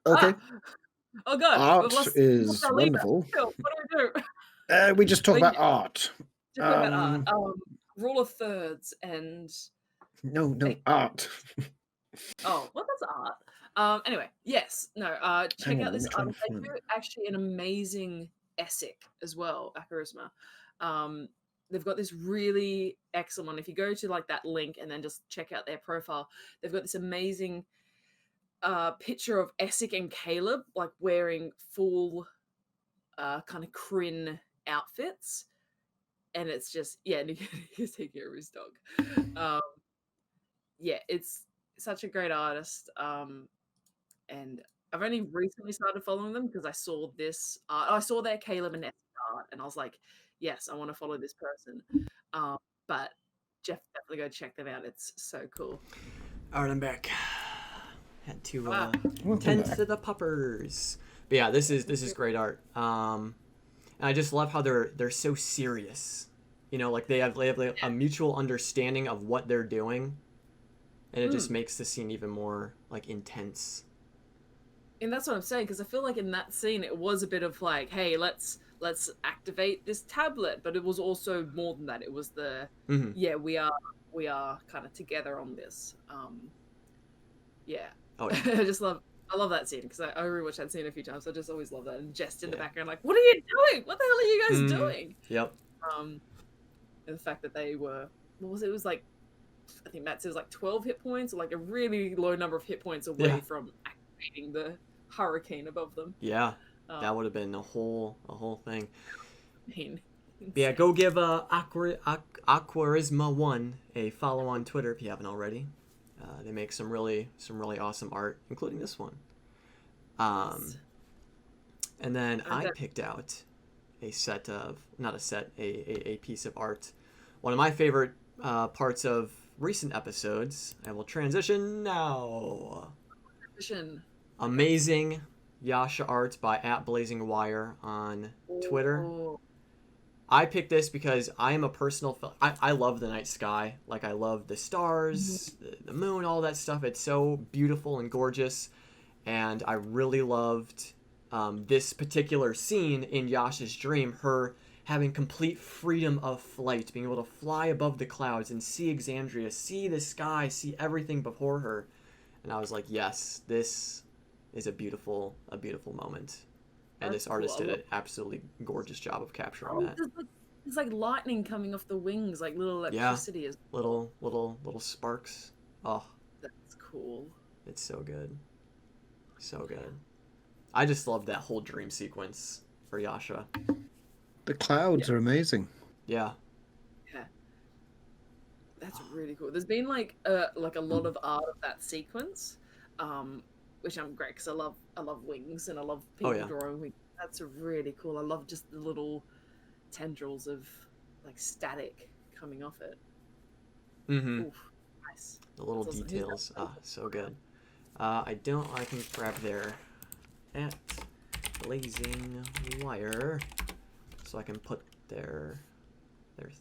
[SPEAKER 3] Okay.
[SPEAKER 2] Oh god.
[SPEAKER 3] Art is wonderful.
[SPEAKER 2] What do we do?
[SPEAKER 3] We just talk about art.
[SPEAKER 2] Just talk about art. Rule of thirds and
[SPEAKER 3] no art.
[SPEAKER 2] Oh, well, that's art. Anyway, yes, no. Check out this art. They do actually an amazing Essek as well, Aquarisma. They've got this really excellent one. If you go to like that link and then just check out their profile, they've got this amazing picture of Essek and Caleb like wearing full kind of Kryn outfits, and it's just he's taking care of his dog. It's such a great artist, and I've only recently started following them because I saw this I saw their Caleb and Essek art, and I was like, yes, I want to follow this person. But Jeff, definitely go check them out. It's so cool.
[SPEAKER 1] Alright, I'm back. Had to tend to the puppers. But yeah, this is great art. And I just love how they're so serious. Like they have like a mutual understanding of what they're doing, and it just makes the scene even more like intense.
[SPEAKER 2] And that's what I'm saying, because I feel like in that scene it was a bit of like, hey, let's activate this tablet, but it was also more than that. It was the we are kind of together on this.
[SPEAKER 1] Oh, yeah.
[SPEAKER 2] I love that scene because I rewatched that scene a few times. I just always love that. And Jester in the background, like, what are you doing? What the hell are you guys doing?
[SPEAKER 1] Yep.
[SPEAKER 2] And the fact that they were, what was it? It was like, I think Matt says like 12 hit points, or like a really low number of hit points away from activating the hurricane above them.
[SPEAKER 1] Yeah, that would have been a whole thing.
[SPEAKER 2] Insane.
[SPEAKER 1] Yeah, go give Aquarisma1 a follow on Twitter if you haven't already. They make some really awesome art, including this one. And then I picked out a piece of art. One of my favorite parts of recent episodes. I will transition now. Amazing Yasha art by @BlazingWire on Twitter.
[SPEAKER 2] Oh.
[SPEAKER 1] I picked this because I am a personal... I love the night sky. Like, I love the stars, the moon, all that stuff. It's so beautiful and gorgeous. And I really loved this particular scene in Yasha's dream, her having complete freedom of flight, being able to fly above the clouds and see Exandria, see the sky, see everything before her. And I was like, yes, this is a beautiful moment, and
[SPEAKER 2] That's
[SPEAKER 1] this artist
[SPEAKER 2] cool.
[SPEAKER 1] did an absolutely gorgeous job of capturing
[SPEAKER 2] Oh,
[SPEAKER 1] that.
[SPEAKER 2] there's like lightning coming off the wings, like little
[SPEAKER 1] Yeah,
[SPEAKER 2] electricity as well.
[SPEAKER 1] little sparks. Oh,
[SPEAKER 2] That's cool.
[SPEAKER 1] it's so good, so good. I just love that whole dream sequence for Yasha.
[SPEAKER 3] The clouds are amazing.
[SPEAKER 1] Yeah.
[SPEAKER 2] Yeah. That's really cool. There's been like a lot of art of that sequence, which I'm great because I love wings and I love people drawing wings. That's really cool. I love just the little tendrils of like static coming off it.
[SPEAKER 1] Mm-hmm.
[SPEAKER 2] Oof, nice.
[SPEAKER 1] The little details. So good. I can grab their at blazing wire so I can put their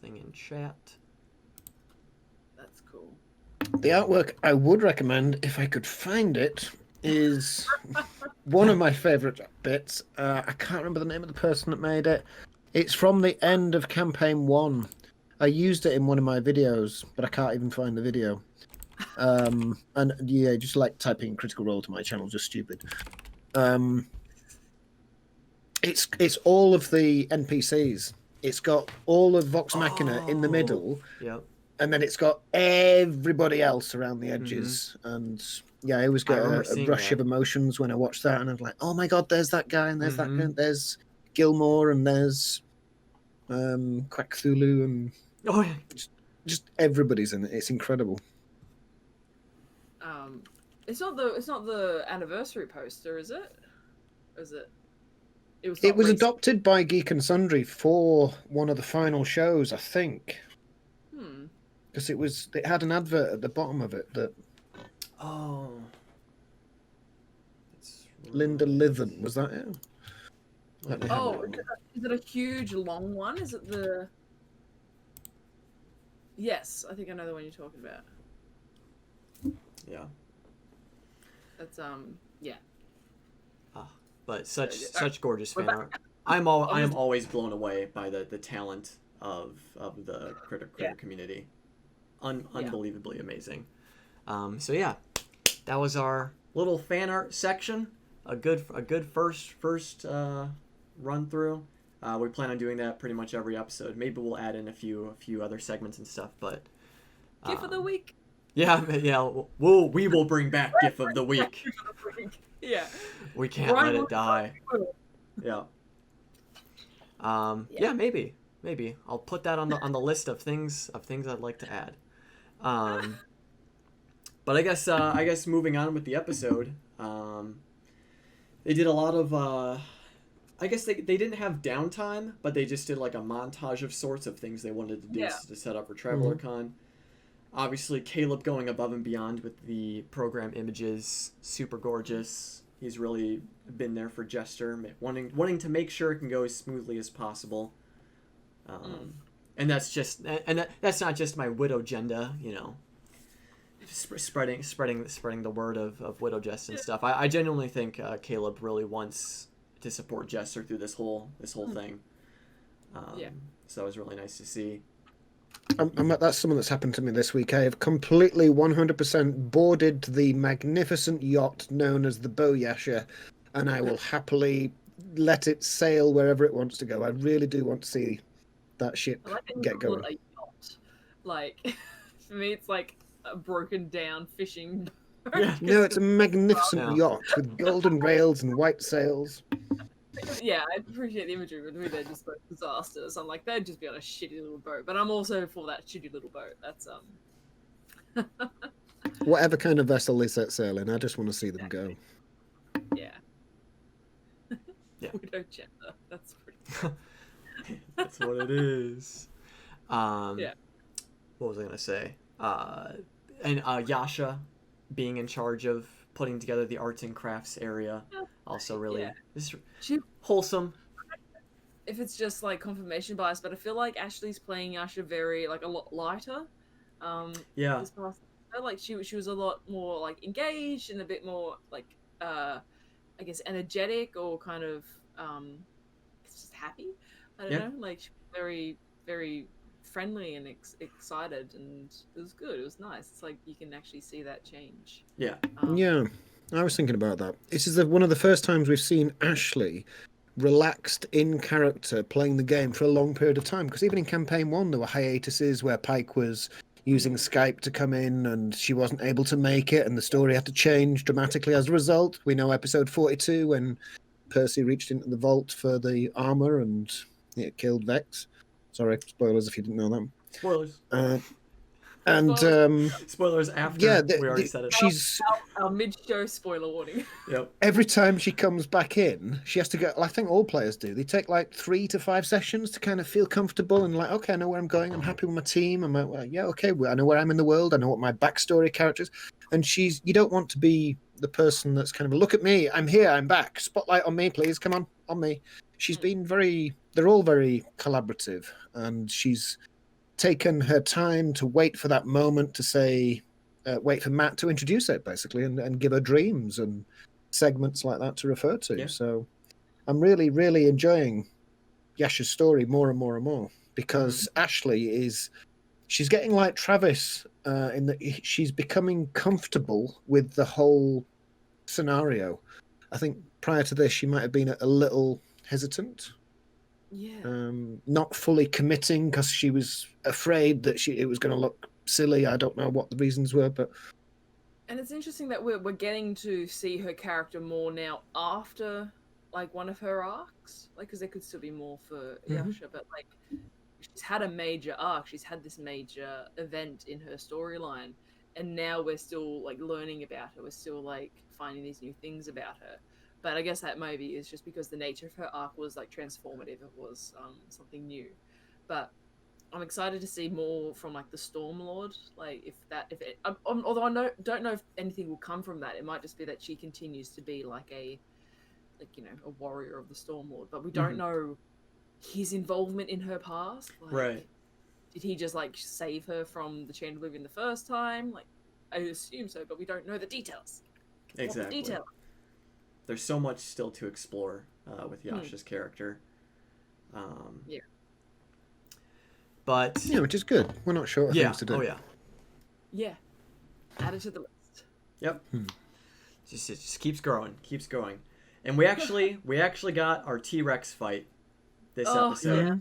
[SPEAKER 1] thing in chat.
[SPEAKER 2] That's cool.
[SPEAKER 3] The artwork I would recommend, if I could find it, is one of my favourite bits. I can't remember the name of the person that made it. It's from the end of campaign 1. I used it in one of my videos, but I can't even find the video. And yeah, just like typing Critical Role to my channel, just stupid. It's all of the NPCs. It's got all of Vox Machina in the middle.
[SPEAKER 1] Yep.
[SPEAKER 3] And then it's got everybody else around the edges. And yeah, I always get a rush of emotions when I watch that. And I'm like, oh my God, there's that guy. And there's that guy. There's Gilmore. And there's Quackthulhu. And just everybody's in it. It's incredible.
[SPEAKER 2] It's not the anniversary poster, is it? Or is it?
[SPEAKER 3] It was adopted by Geek and Sundry for one of the final shows, I think. Because it had an advert at the bottom of it that.
[SPEAKER 1] Oh.
[SPEAKER 3] Linda Lithen, was that it?
[SPEAKER 2] Is it a huge long one? Is it the? Yes, I think I know the one you're talking about.
[SPEAKER 1] Yeah.
[SPEAKER 2] That's yeah.
[SPEAKER 1] But such gorgeous fan art. I am always blown away by the talent of the critter community. Unbelievably amazing. So yeah, that was our little fan art section. A good first run through. We plan on doing that pretty much every episode. Maybe we'll add in a few other segments and stuff. But
[SPEAKER 2] GIF of the week.
[SPEAKER 1] Yeah. We will bring back GIF of the week.
[SPEAKER 2] Yeah.
[SPEAKER 1] We can't let it die. Yeah. Yeah, maybe. I'll put that on the list of things I'd like to add. But I guess moving on with the episode, they did a lot of I guess they didn't have downtime, but they just did like a montage of sorts of things they wanted to do to set up for Traveler Con. Obviously, Caleb going above and beyond with the program images, super gorgeous. He's really been there for Jester, wanting to make sure it can go as smoothly as possible. And that's not just my Widow agenda, spreading the word of Widow Jest and stuff. I genuinely think Caleb really wants to support Jester through this whole thing. So it was really nice to see.
[SPEAKER 3] That's something that's happened to me this week. I have completely 100% boarded the magnificent yacht known as the Boyasha, and I will happily let it sail wherever it wants to go. I really do want to see that ship get going.
[SPEAKER 2] A yacht. Like, for me, it's like a broken down fishing boat.
[SPEAKER 3] Yeah. No, it's a magnificent yacht with golden rails and white sails.
[SPEAKER 2] Yeah, I appreciate the imagery, but they're just like disasters. I'm like, they'd just be on a shitty little boat, but I'm also for that shitty little boat. That's
[SPEAKER 3] Whatever kind of vessel they set sail in, I just want to see them go.
[SPEAKER 2] Yeah.
[SPEAKER 1] Yeah.
[SPEAKER 2] Widow Gender. That's pretty.
[SPEAKER 1] That's what it is.
[SPEAKER 2] Yeah.
[SPEAKER 1] What was I gonna say? And Yasha being in charge of putting together the arts and crafts area, also really wholesome.
[SPEAKER 2] If it's just like confirmation bias, but I feel like Ashley's playing Yasha very like a lot lighter. This past, I felt like she was a lot more like engaged and a bit more like I guess energetic or kind of just happy. I don't know, like she was very, very friendly and excited, and it was good. It was nice. It's like you can actually see that change.
[SPEAKER 3] Yeah. I was thinking about that. This is one of the first times we've seen Ashley relaxed in character playing the game for a long period of time. Because even in campaign 1, there were hiatuses where Pike was using Skype to come in and she wasn't able to make it, and the story had to change dramatically as a result. We know episode 42 when Percy reached into the vault for the armor and it killed Vex. Sorry, spoilers if you didn't know that.
[SPEAKER 1] Spoilers.
[SPEAKER 3] And
[SPEAKER 1] spoilers after
[SPEAKER 3] yeah,
[SPEAKER 1] we already said it.
[SPEAKER 3] She's
[SPEAKER 2] our mid-show spoiler warning.
[SPEAKER 1] Yep.
[SPEAKER 3] Every time she comes back in, she has to go. I think all players do. They take like 3 to 5 sessions to kind of feel comfortable and like, okay, I know where I'm going. I'm happy with my team. I'm like, well, yeah, okay, I know where I'm in the world. I know what my backstory characters. And you don't want to be the person that's kind of, look at me, I'm here, I'm back. Spotlight on me, please. Come on me. She's been they're all very collaborative, and she's taken her time to wait for that moment to say, wait for Matt to introduce it, basically, and give her dreams and segments like that to refer to.
[SPEAKER 1] Yeah.
[SPEAKER 3] So I'm really, really enjoying Yasha's story more and more and more, because Ashley she's getting like Travis in that she's becoming comfortable with the whole scenario. I think prior to this, she might have been a little hesitant.
[SPEAKER 2] Yeah.
[SPEAKER 3] Not fully committing because she was afraid that it was going to look silly. I don't know what the reasons were, but
[SPEAKER 2] and it's interesting that we're getting to see her character more now after like one of her arcs, like, because there could still be more for Yasha, but like she's had a major arc, she's had this major event in her storyline, and now we're still like learning about her, we're still like finding these new things about her. But I guess that maybe is just because the nature of her arc was like transformative. It was something new. But I'm excited to see more from like the Stormlord. Like although I don't know if anything will come from that. It might just be that she continues to be like a warrior of the Stormlord. But we don't know his involvement in her past. Like,
[SPEAKER 1] right.
[SPEAKER 2] Did he just like save her from the Chain of Oblivion the first time? Like, I assume so, but we don't know the details.
[SPEAKER 1] Exactly. There's so much still to explore with Yasha's character.
[SPEAKER 2] Yeah.
[SPEAKER 1] But
[SPEAKER 3] yeah, which is good. We're not short of things to do.
[SPEAKER 1] Oh yeah.
[SPEAKER 2] Yeah. Add it to the list.
[SPEAKER 1] Yep. It just keeps growing, and we actually got our TRex fight this episode.
[SPEAKER 3] Yeah.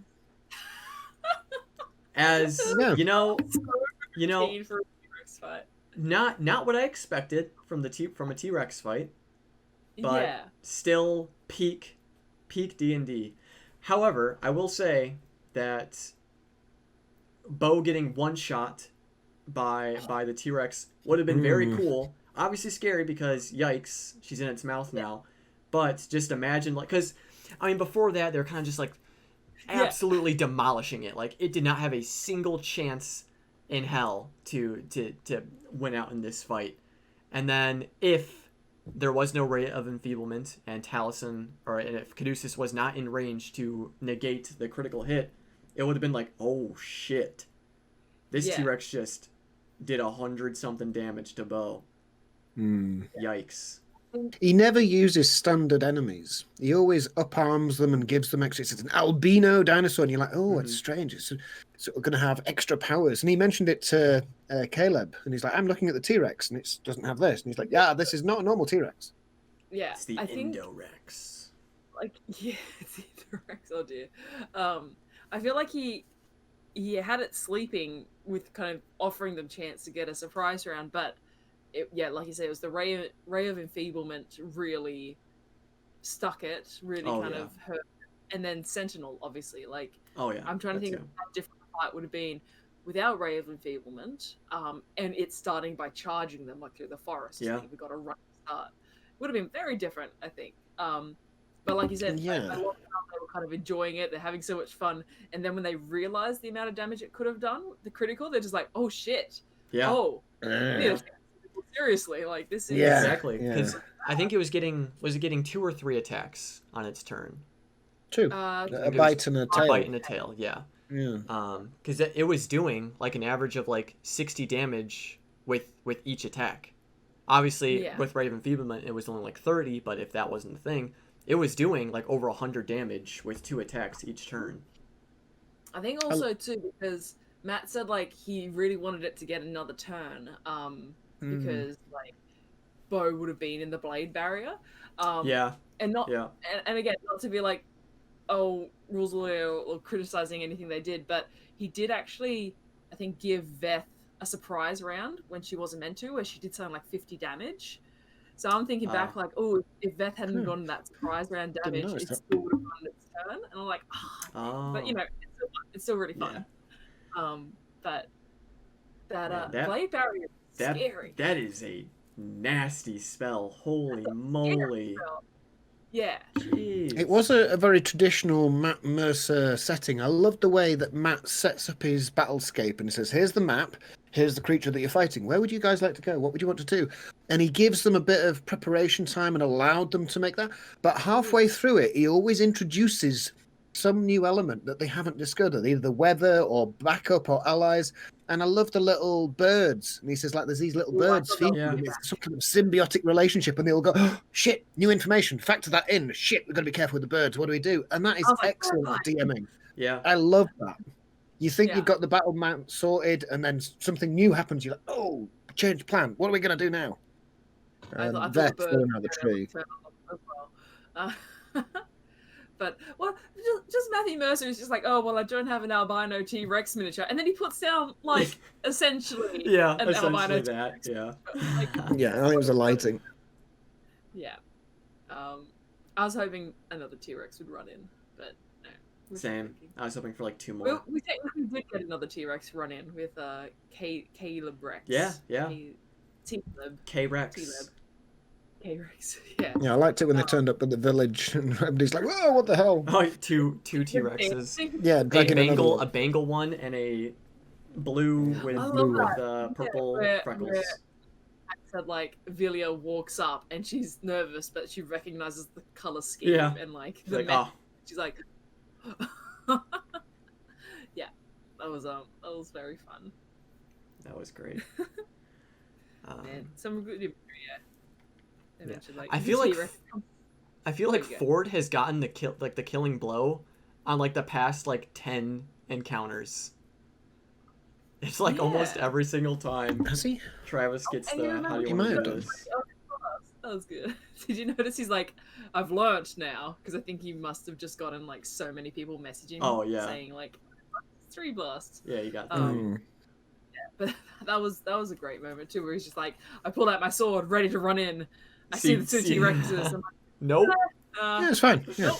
[SPEAKER 1] As you know,
[SPEAKER 2] for a T-Rex fight.
[SPEAKER 1] Not what I expected from a T-Rex fight. But still peak D&D. However, I will say that Bo getting one shot by the T-Rex would have been very cool. Obviously scary because yikes, she's in its mouth now. But just imagine, like, because I mean before that they're kind of just like absolutely demolishing it. Like it did not have a single chance in hell to win out in this fight. And then if there was no Ray of Enfeeblement, and Taliesin, or if Caduceus was not in range to negate the critical hit, it would have been like, oh shit. This T-Rex just did 100-something damage to Bo. Yikes.
[SPEAKER 3] He never uses standard enemies. He always up-arms them and gives them extra. It's an albino dinosaur, and you're like, oh, it's strange. It's going to have extra powers. And he mentioned it to Caleb, and he's like, I'm looking at the T-Rex, and it doesn't have this. And he's like, yeah, this is not a normal T-Rex.
[SPEAKER 2] Yeah,
[SPEAKER 1] it's the Endorex.
[SPEAKER 2] Like, yeah, it's the Endorex. Oh dear. I feel like he had it sleeping with kind of offering them chance to get a surprise round, but like you said, it was the ray of enfeeblement really stuck it, really kind of hurt. And then Sentinel, obviously, like, I'm trying to think of how different the fight would have been without ray of enfeeblement, and it's starting by charging them like through the forest.
[SPEAKER 1] Yeah,
[SPEAKER 2] we got a run start. Would have been very different, I think. But like you said, I love how they were kind of enjoying it. They're having so much fun, and then when they realized the amount of damage it could have done, the critical, they're just like, oh shit, seriously, like this is
[SPEAKER 1] exactly because I think it was getting 2 or 3 attacks on its turn.
[SPEAKER 3] 2. A bite and a tail.
[SPEAKER 1] A bite and a tail, yeah. Because it was doing like an average of like 60 damage with each attack. Obviously, with Ray of Enfeeblement, it was only like 30, but if that wasn't the thing, it was doing like over 100 damage with 2 attacks each turn.
[SPEAKER 2] I think also too because Matt said like he really wanted it to get another turn, because like Bo would have been in the blade barrier.
[SPEAKER 1] Yeah.
[SPEAKER 2] And not
[SPEAKER 1] Yeah.
[SPEAKER 2] and again, not to be like, oh, rules lawyer or criticizing anything they did, but he did actually, I think, give Veth a surprise round when she wasn't meant to, where she did something like 50 damage. So I'm thinking back, like, oh, if Veth hadn't gotten that surprise round damage, it still would have run its turn. And I'm like, but you know, it's still really fun. But that blade barrier is scary.
[SPEAKER 1] That is a nasty spell. Holy moly.
[SPEAKER 2] Yeah.
[SPEAKER 1] Jeez.
[SPEAKER 3] It was a very traditional Matt Mercer setting. I love the way that Matt sets up his battlescape and he says, here's the map, here's the creature that you're fighting. Where would you guys like to go? What would you want to do? And he gives them a bit of preparation time and allowed them to make that. But halfway through it, he always introduces some new element that they haven't discovered, either the weather or backup or allies. And I love the little birds. And he says, like, there's these little birds feeding them. It's some kind of symbiotic relationship. And they all go, oh, shit, new information. Factor that in. Shit, we've got to be careful with the birds. What do we do? And that is excellent at DMing.
[SPEAKER 1] Yeah.
[SPEAKER 3] I love that. You think you've got the battle mount sorted, and then something new happens. You're like, oh, change plan. What are we going to do now? They're falling out of the tree.
[SPEAKER 2] But, well, just Matthew Mercer is just like, oh, well, I don't have an albino T-Rex miniature. And then he puts down, like, essentially an albino
[SPEAKER 1] that,
[SPEAKER 2] T-Rex.
[SPEAKER 1] yeah.
[SPEAKER 2] Like,
[SPEAKER 3] yeah, I think it was a lighting.
[SPEAKER 2] Yeah. I was hoping another T-Rex would run in, but no.
[SPEAKER 1] Same. I was hoping for, like, 2 more.
[SPEAKER 2] We technically did get another T-Rex run in with Caleb Rex.
[SPEAKER 1] Yeah.
[SPEAKER 2] T-Leb.
[SPEAKER 1] K-Rex.
[SPEAKER 2] T-Leb. K-Rex, yeah.
[SPEAKER 3] Yeah, I liked it when they turned up at the village and everybody's like, whoa, what the hell?
[SPEAKER 1] Oh, two T-Rexes.
[SPEAKER 3] Yeah,
[SPEAKER 1] a Bengal one and a blue with purple freckles.
[SPEAKER 2] Where I said, like, Vilya walks up and she's nervous, but she recognizes the color scheme and, like, the she's like, yeah, that was very fun.
[SPEAKER 1] That was great.
[SPEAKER 2] Man, some good imagery, like,
[SPEAKER 1] I feel like Ford has gotten the killing blow on like the past like 10 encounters. It's like almost every single time.
[SPEAKER 3] Has he?
[SPEAKER 1] Travis gets
[SPEAKER 3] He might have done.
[SPEAKER 2] That was good. Did you notice he's like, I've learnt now, because I think he must have just gotten like so many people messaging saying like 3 blasts.
[SPEAKER 1] Yeah, you got that.
[SPEAKER 2] Yeah, but that was a great moment too, where he's just like, I pulled out my sword, ready to run in. I see the 2 T-Rexes. I'm like,
[SPEAKER 1] nope.
[SPEAKER 3] Yeah, it's fine. Yeah.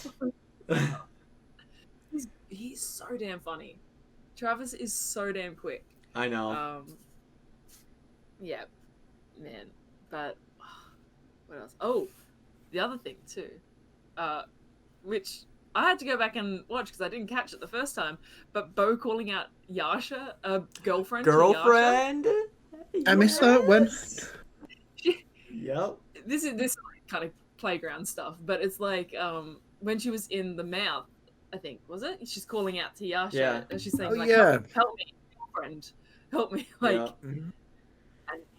[SPEAKER 2] Nope. He's so damn funny. Travis is so damn quick.
[SPEAKER 1] I know.
[SPEAKER 2] Yeah, man. But what else? Oh, the other thing too, which I had to go back and watch because I didn't catch it the first time. But Bo calling out Yasha, a girlfriend.
[SPEAKER 1] Girlfriend.
[SPEAKER 3] I missed that when.
[SPEAKER 1] Yep.
[SPEAKER 2] This is kind of playground stuff, but it's like when she was in the mouth, I think, was it? She's calling out to Yasha, and she's saying, like, help me, girlfriend, help me, like, and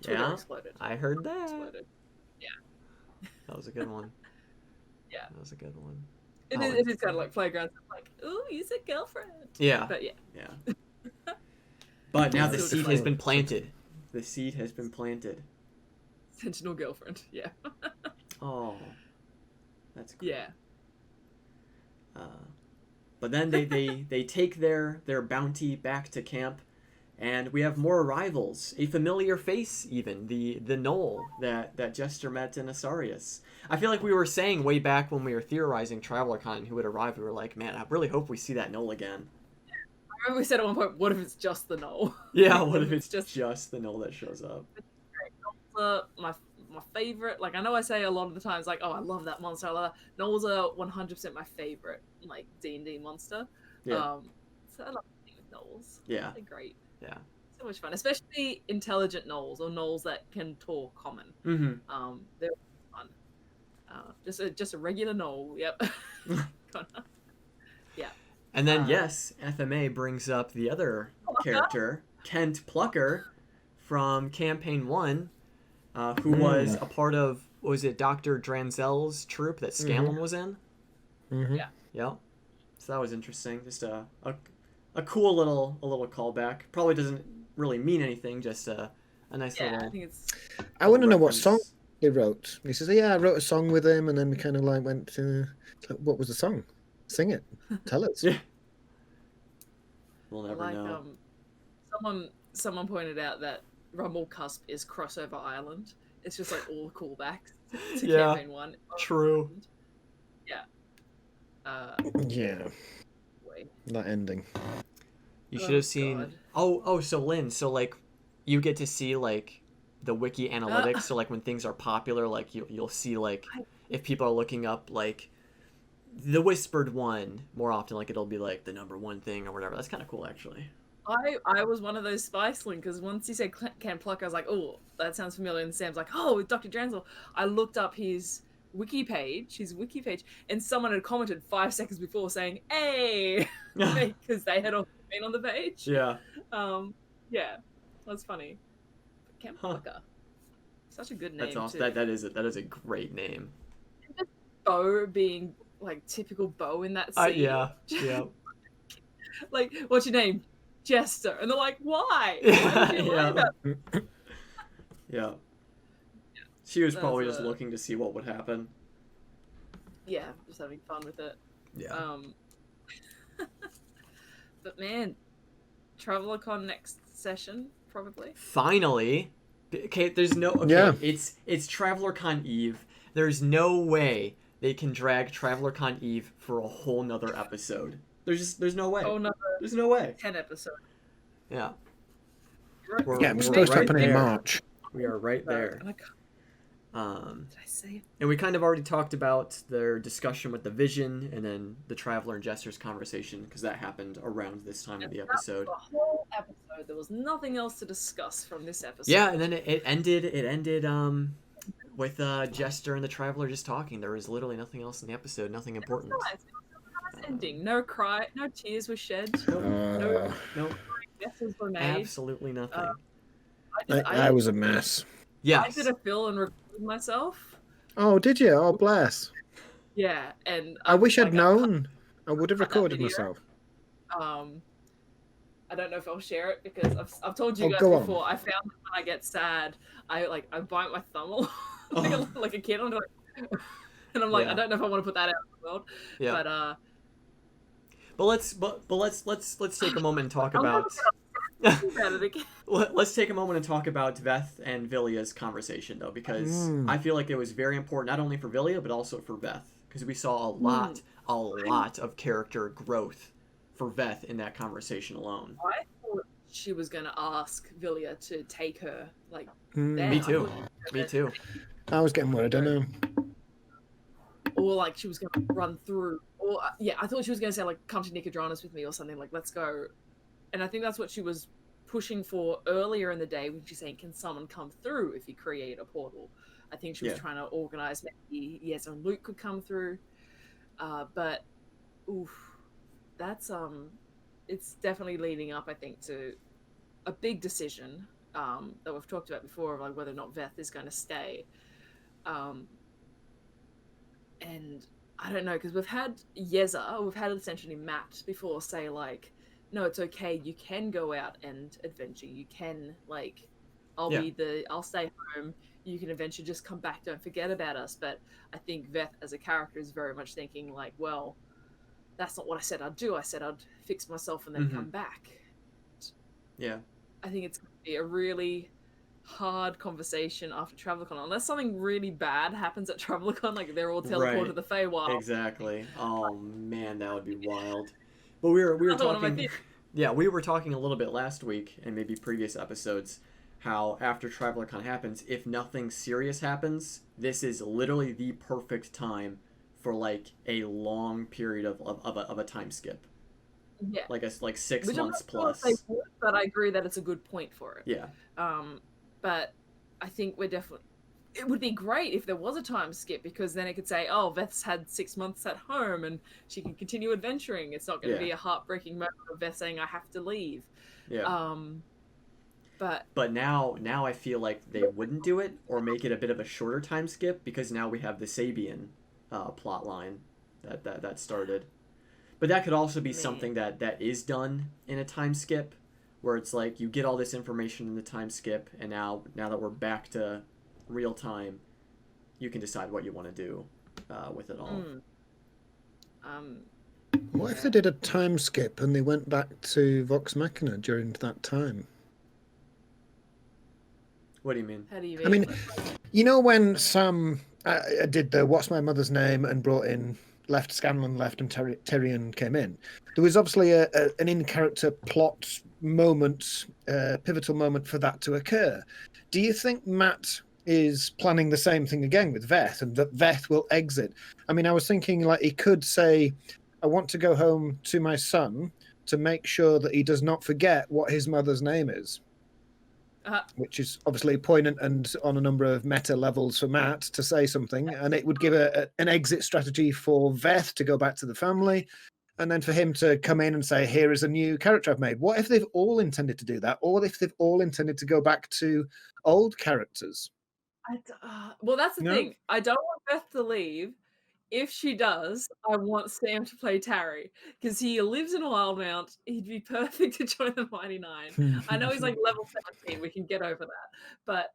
[SPEAKER 2] Twitter exploded.
[SPEAKER 1] I heard that.
[SPEAKER 2] Exploded. Yeah.
[SPEAKER 1] That was a good one.
[SPEAKER 2] Yeah.
[SPEAKER 1] That was a good one.
[SPEAKER 2] It is kind of like playground stuff, like, ooh, he's a girlfriend.
[SPEAKER 1] Yeah.
[SPEAKER 2] But yeah.
[SPEAKER 1] But now the seed has been planted. The seed has been planted.
[SPEAKER 2] Sentinel girlfriend, yeah.
[SPEAKER 1] Oh, that's cool.
[SPEAKER 2] Yeah.
[SPEAKER 1] But then they take their bounty back to camp, and we have more arrivals. A familiar face, even the gnoll that Jester met in Asarius. I feel like we were saying way back when we were theorizing TravelerCon who would arrive. We were like, man, I really hope we see that gnoll again.
[SPEAKER 2] I remember we said at one point, what if it's just the gnoll?
[SPEAKER 1] Yeah, what if it's just the gnoll that shows up?
[SPEAKER 2] My favorite, like, I know I say a lot of the times, like, oh, I love that monster, I love that. Gnolls are 100% my favorite, like, D&D monster.
[SPEAKER 1] Yeah.
[SPEAKER 2] So I love playing with gnolls.
[SPEAKER 1] Yeah.
[SPEAKER 2] They're great.
[SPEAKER 1] Yeah.
[SPEAKER 2] So much fun, especially intelligent gnolls, or gnolls that can talk common.
[SPEAKER 1] Mm-hmm.
[SPEAKER 2] They're fun. Just a regular gnoll, yep. Yeah.
[SPEAKER 1] And then, yes, FMA brings up the other character, Kent Plucker, from Campaign 1, who was a part of, was it Dr. Dranzel's troop that Scanlan was in?
[SPEAKER 3] Mm-hmm.
[SPEAKER 2] Yeah.
[SPEAKER 1] Yep. So that was interesting. Just a cool little callback. Probably doesn't really mean anything, just a nice little...
[SPEAKER 2] I think it's...
[SPEAKER 3] I want to know what song He wrote. He says, "Yeah, I wrote a song with him," and then we kind of like went to, like, "What was the song? Sing it. Tell us."
[SPEAKER 1] Yeah. We'll never know.
[SPEAKER 2] Someone pointed out that Rumble Cusp is Crossover Island. It's just like all callbacks to campaign 1.
[SPEAKER 1] True.
[SPEAKER 2] Yeah.
[SPEAKER 3] Yeah.
[SPEAKER 2] Wait.
[SPEAKER 3] That ending.
[SPEAKER 1] You should have seen.
[SPEAKER 2] God.
[SPEAKER 1] Oh, so Lynn, so like, you get to see like the wiki analytics. So like when things are popular, like you'll see like if people are looking up like the whispered one more often, like it'll be like the #1 thing or whatever. That's kind of cool, actually.
[SPEAKER 2] I was one of those Spiceling because once he said Can Pluck, I was like, oh, that sounds familiar. And Sam's like, oh, with Dr. Dransel. I looked up his wiki page, and someone had commented 5 seconds before saying, hey, because they had all been on the page.
[SPEAKER 1] Yeah.
[SPEAKER 2] Yeah, that's funny. Can Plucker. Such a good name.
[SPEAKER 1] That's awesome.
[SPEAKER 2] Too.
[SPEAKER 1] That is a great name.
[SPEAKER 2] And just Bo being like typical Bo in that scene.
[SPEAKER 1] Yeah.
[SPEAKER 2] Like, what's your name? Jester. And they're like, why? Why would you lie about that?
[SPEAKER 1] Yeah. She was probably just looking to see what would happen.
[SPEAKER 2] Yeah, just having fun with it.
[SPEAKER 1] Yeah.
[SPEAKER 2] But man, TravelerCon next session, probably.
[SPEAKER 1] Finally. Okay, there's no... Okay,
[SPEAKER 3] yeah.
[SPEAKER 1] It's TravelerCon Eve. There's no way they can drag TravelerCon Eve for a whole nother episode. There's no way.
[SPEAKER 2] Oh, no.
[SPEAKER 1] There's no way.
[SPEAKER 2] 10 episodes.
[SPEAKER 1] Yeah.
[SPEAKER 3] We're supposed to happen in March.
[SPEAKER 1] We are right there.
[SPEAKER 2] Did I say it?
[SPEAKER 1] And we kind of already talked about their discussion with the Vision and then the Traveler and Jester's conversation because that happened around this time of the episode.
[SPEAKER 2] The whole episode. There was nothing else to discuss from this episode.
[SPEAKER 1] Yeah, and then it ended with Jester and the Traveler just talking. There was literally nothing else in the episode, nothing important.
[SPEAKER 2] Ending. No cry, no tears were shed.
[SPEAKER 1] No.
[SPEAKER 2] Guesses were made.
[SPEAKER 1] Absolutely nothing.
[SPEAKER 3] I was a mess.
[SPEAKER 1] Yes.
[SPEAKER 2] I did a fill and recorded myself.
[SPEAKER 3] Oh, did you? Oh, bless.
[SPEAKER 2] Yeah, and
[SPEAKER 3] I wish I'd known. I would have recorded myself.
[SPEAKER 2] I don't know if I'll share it because I've told you guys
[SPEAKER 3] go
[SPEAKER 2] before.
[SPEAKER 3] on.
[SPEAKER 2] I found that when I get sad, I bite my thumb like a kid. I'm like, and I'm like,
[SPEAKER 1] Yeah.
[SPEAKER 2] I don't know if I want to put that out in the world.
[SPEAKER 1] Yeah. But let's take a moment and talk about. Let's take a moment and talk about Veth and Vilya's conversation though, because I feel like it was very important not only for Vilya but also for Veth, because we saw a lot of character growth for Veth in that conversation alone.
[SPEAKER 2] I thought she was gonna ask Vilya to take her like.
[SPEAKER 1] Me too. Me too.
[SPEAKER 3] I was getting worried. I know.
[SPEAKER 2] Or like she was gonna run through, or I thought she was gonna say like, "Come to Nicodranas with me" or something like, "Let's go." And I think that's what she was pushing for earlier in the day when she's saying, "Can someone come through if you create a portal?" I think she was trying to organize maybe Yez and Luke could come through, but that's it's definitely leading up, I think, to a big decision that we've talked about before of like whether or not Veth is going to stay. And I don't know, because we've had essentially Matt before say like, no, it's okay, you can go out and adventure, you can like, I'll stay home, you can adventure, just come back, don't forget about us. But I think Veth as a character is very much thinking like, well, that's not what I said I'd do. I said I'd fix myself and then come back.
[SPEAKER 1] Yeah.
[SPEAKER 2] I think it's going to be a really hard conversation after TravelerCon, unless something really bad happens at TravelerCon, like they're all teleported to the Feywild.
[SPEAKER 1] Exactly. Oh man, that would be wild. But we were talking. Yeah, we were talking a little bit last week and maybe previous episodes how after TravelerCon happens, if nothing serious happens, this is literally the perfect time for like a long period of a time skip.
[SPEAKER 2] Yeah.
[SPEAKER 1] Like 6 months plus.
[SPEAKER 2] They would, but I agree that it's a good point for it.
[SPEAKER 1] Yeah.
[SPEAKER 2] But I think it would be great if there was a time skip, because then it could say, oh, Veth's had 6 months at home and she can continue adventuring. It's not going to be a heartbreaking moment of Veth saying, I have to leave.
[SPEAKER 1] Yeah. But now I feel like they wouldn't do it or make it a bit of a shorter time skip, because now we have the Sabian plot line that started. But that could also be something that is done in a time skip, where it's like you get all this information in the time skip, and now that we're back to real time, you can decide what you want to do with it all.
[SPEAKER 3] What if they did a time skip and they went back to Vox Machina during that time?
[SPEAKER 1] What do you mean?
[SPEAKER 2] How do you mean?
[SPEAKER 3] I mean, you know when Sam did the "What's my mother's name" and brought in Scanlan left and Tyrion came in, there was obviously an in-character plot moment, pivotal moment for that to occur. Do you think Matt is planning the same thing again with Veth, and that Veth will exit? I mean, I was thinking like he could say, "I want to go home to my son to make sure that he does not forget what his mother's name is." Which is obviously poignant and on a number of meta levels for Matt to say something, and it would give an exit strategy for Veth to go back to the family, and then for him to come in and say, "Here is a new character I've made." What if they've all intended to do that, or if they've all intended to go back to old characters?
[SPEAKER 2] Well, that's the thing. I don't want Beth to leave. If she does, I want Sam to play Tarry because he lives in Wildmount. He'd be perfect to join the Mighty Nine. I know he's like level 17. We can get over that. But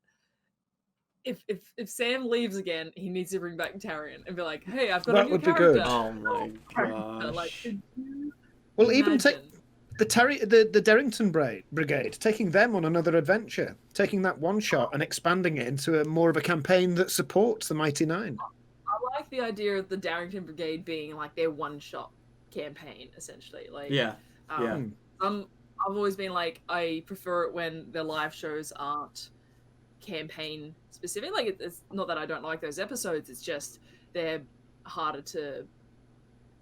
[SPEAKER 2] if Sam leaves again, he needs to bring back Tarion and be like, "Hey, I've got a new character."
[SPEAKER 3] That would be good.
[SPEAKER 1] Oh my gosh.
[SPEAKER 2] Like,
[SPEAKER 3] well, even take the Derrington Brigade, taking them on another adventure, taking that one shot and expanding it into a more of a campaign that supports the Mighty Nine.
[SPEAKER 2] I like the idea of the Darrington Brigade being like their one-shot campaign, essentially. Like, I've always been like, I prefer it when the live shows aren't campaign specific. Like, it's not that I don't like those episodes. It's just they're harder to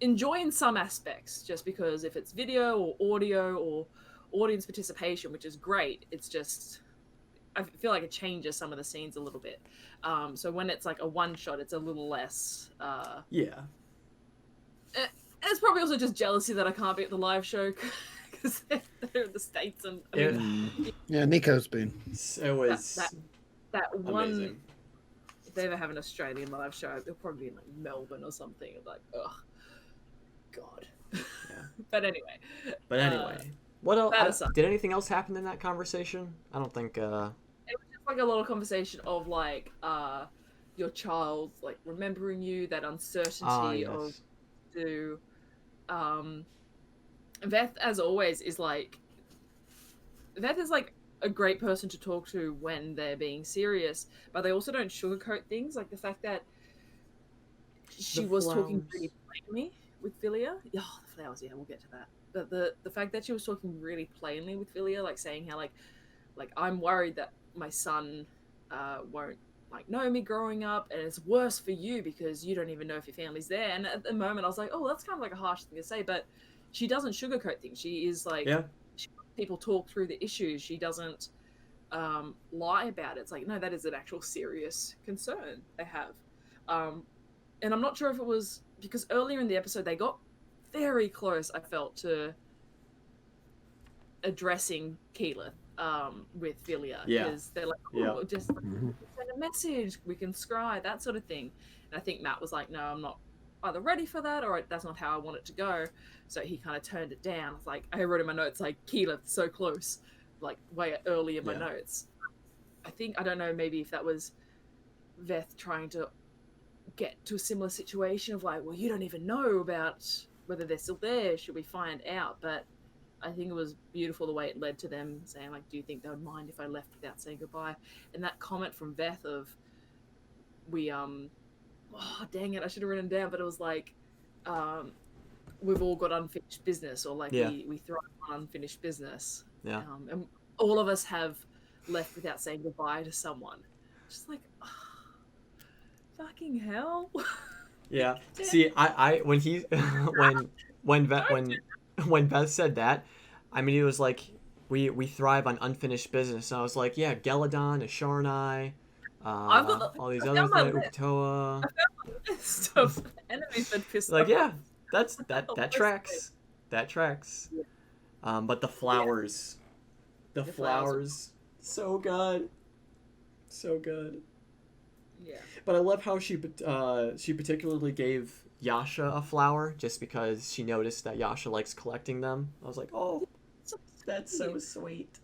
[SPEAKER 2] enjoy in some aspects. Just because if it's video or audio or audience participation, which is great, it's just I feel like it changes some of the scenes a little bit. So when it's like a one shot, it's a little less. It's probably also just jealousy that I can't be at the live show because they're in the States and
[SPEAKER 3] yeah, Nico's been.
[SPEAKER 1] It was
[SPEAKER 2] that one.
[SPEAKER 1] amazing.
[SPEAKER 2] If they ever have an Australian live show, they'll probably be in like Melbourne or something. Like, ugh, God.
[SPEAKER 1] Yeah.
[SPEAKER 2] But anyway.
[SPEAKER 1] What else? Did anything else happen in that conversation? I don't think. It was
[SPEAKER 2] just like a little conversation of like your child like remembering you, that uncertainty of to Veth, as always, is like Veth is like a great person to talk to when they're being serious, but they also don't sugarcoat things. Like the fact that she was talking really plainly with Vilya. Oh, the flowers, yeah, we'll get to that. But the fact that she was talking really plainly with Vilya, like saying how like I'm worried that my son won't like know me growing up, and it's worse for you because you don't even know if your family's there. And at the moment, I was like, oh, that's kind of like a harsh thing to say, but she doesn't sugarcoat things. She is like, she lets people talk through the issues. She doesn't lie about it. It's like, no, that is an actual serious concern they have. And I'm not sure if it was because earlier in the episode they got very close, I felt, to addressing Keyleth with Vilya. Because they're like, oh, just send a message, we can scry, that sort of thing. And I think Matt was like, no, I'm not either ready for that or that's not how I want it to go. So he kind of turned it down. It's like, I wrote in my notes, like, Keyleth, so close, like, way early in my notes. I don't know, maybe if that was Veth trying to get to a similar situation of like, well, you don't even know about whether they're still there, should we find out? But I think it was beautiful the way it led to them saying like, do you think they would mind if I left without saying goodbye? And that comment from Veth of we oh dang it, I should have written it down, but it was like we've all got unfinished business, or like we thrive on unfinished business. And all of us have left without saying goodbye to someone. Just like, fucking hell.
[SPEAKER 1] Yeah. See, I when he when Beth said that, I mean, he was like, we thrive on unfinished business. And I was like, yeah, Geladon, Asharnai,
[SPEAKER 2] I've got
[SPEAKER 1] all these other things, Uktoa.
[SPEAKER 2] Stuff enemies that pissed
[SPEAKER 1] like,
[SPEAKER 2] off.
[SPEAKER 1] yeah, that tracks. That tracks. But the flowers, the flowers, so good, so good.
[SPEAKER 2] Yeah.
[SPEAKER 1] But I love how she particularly gave Yasha a flower just because she noticed that Yasha likes collecting them. I was like, oh, that's so sweet.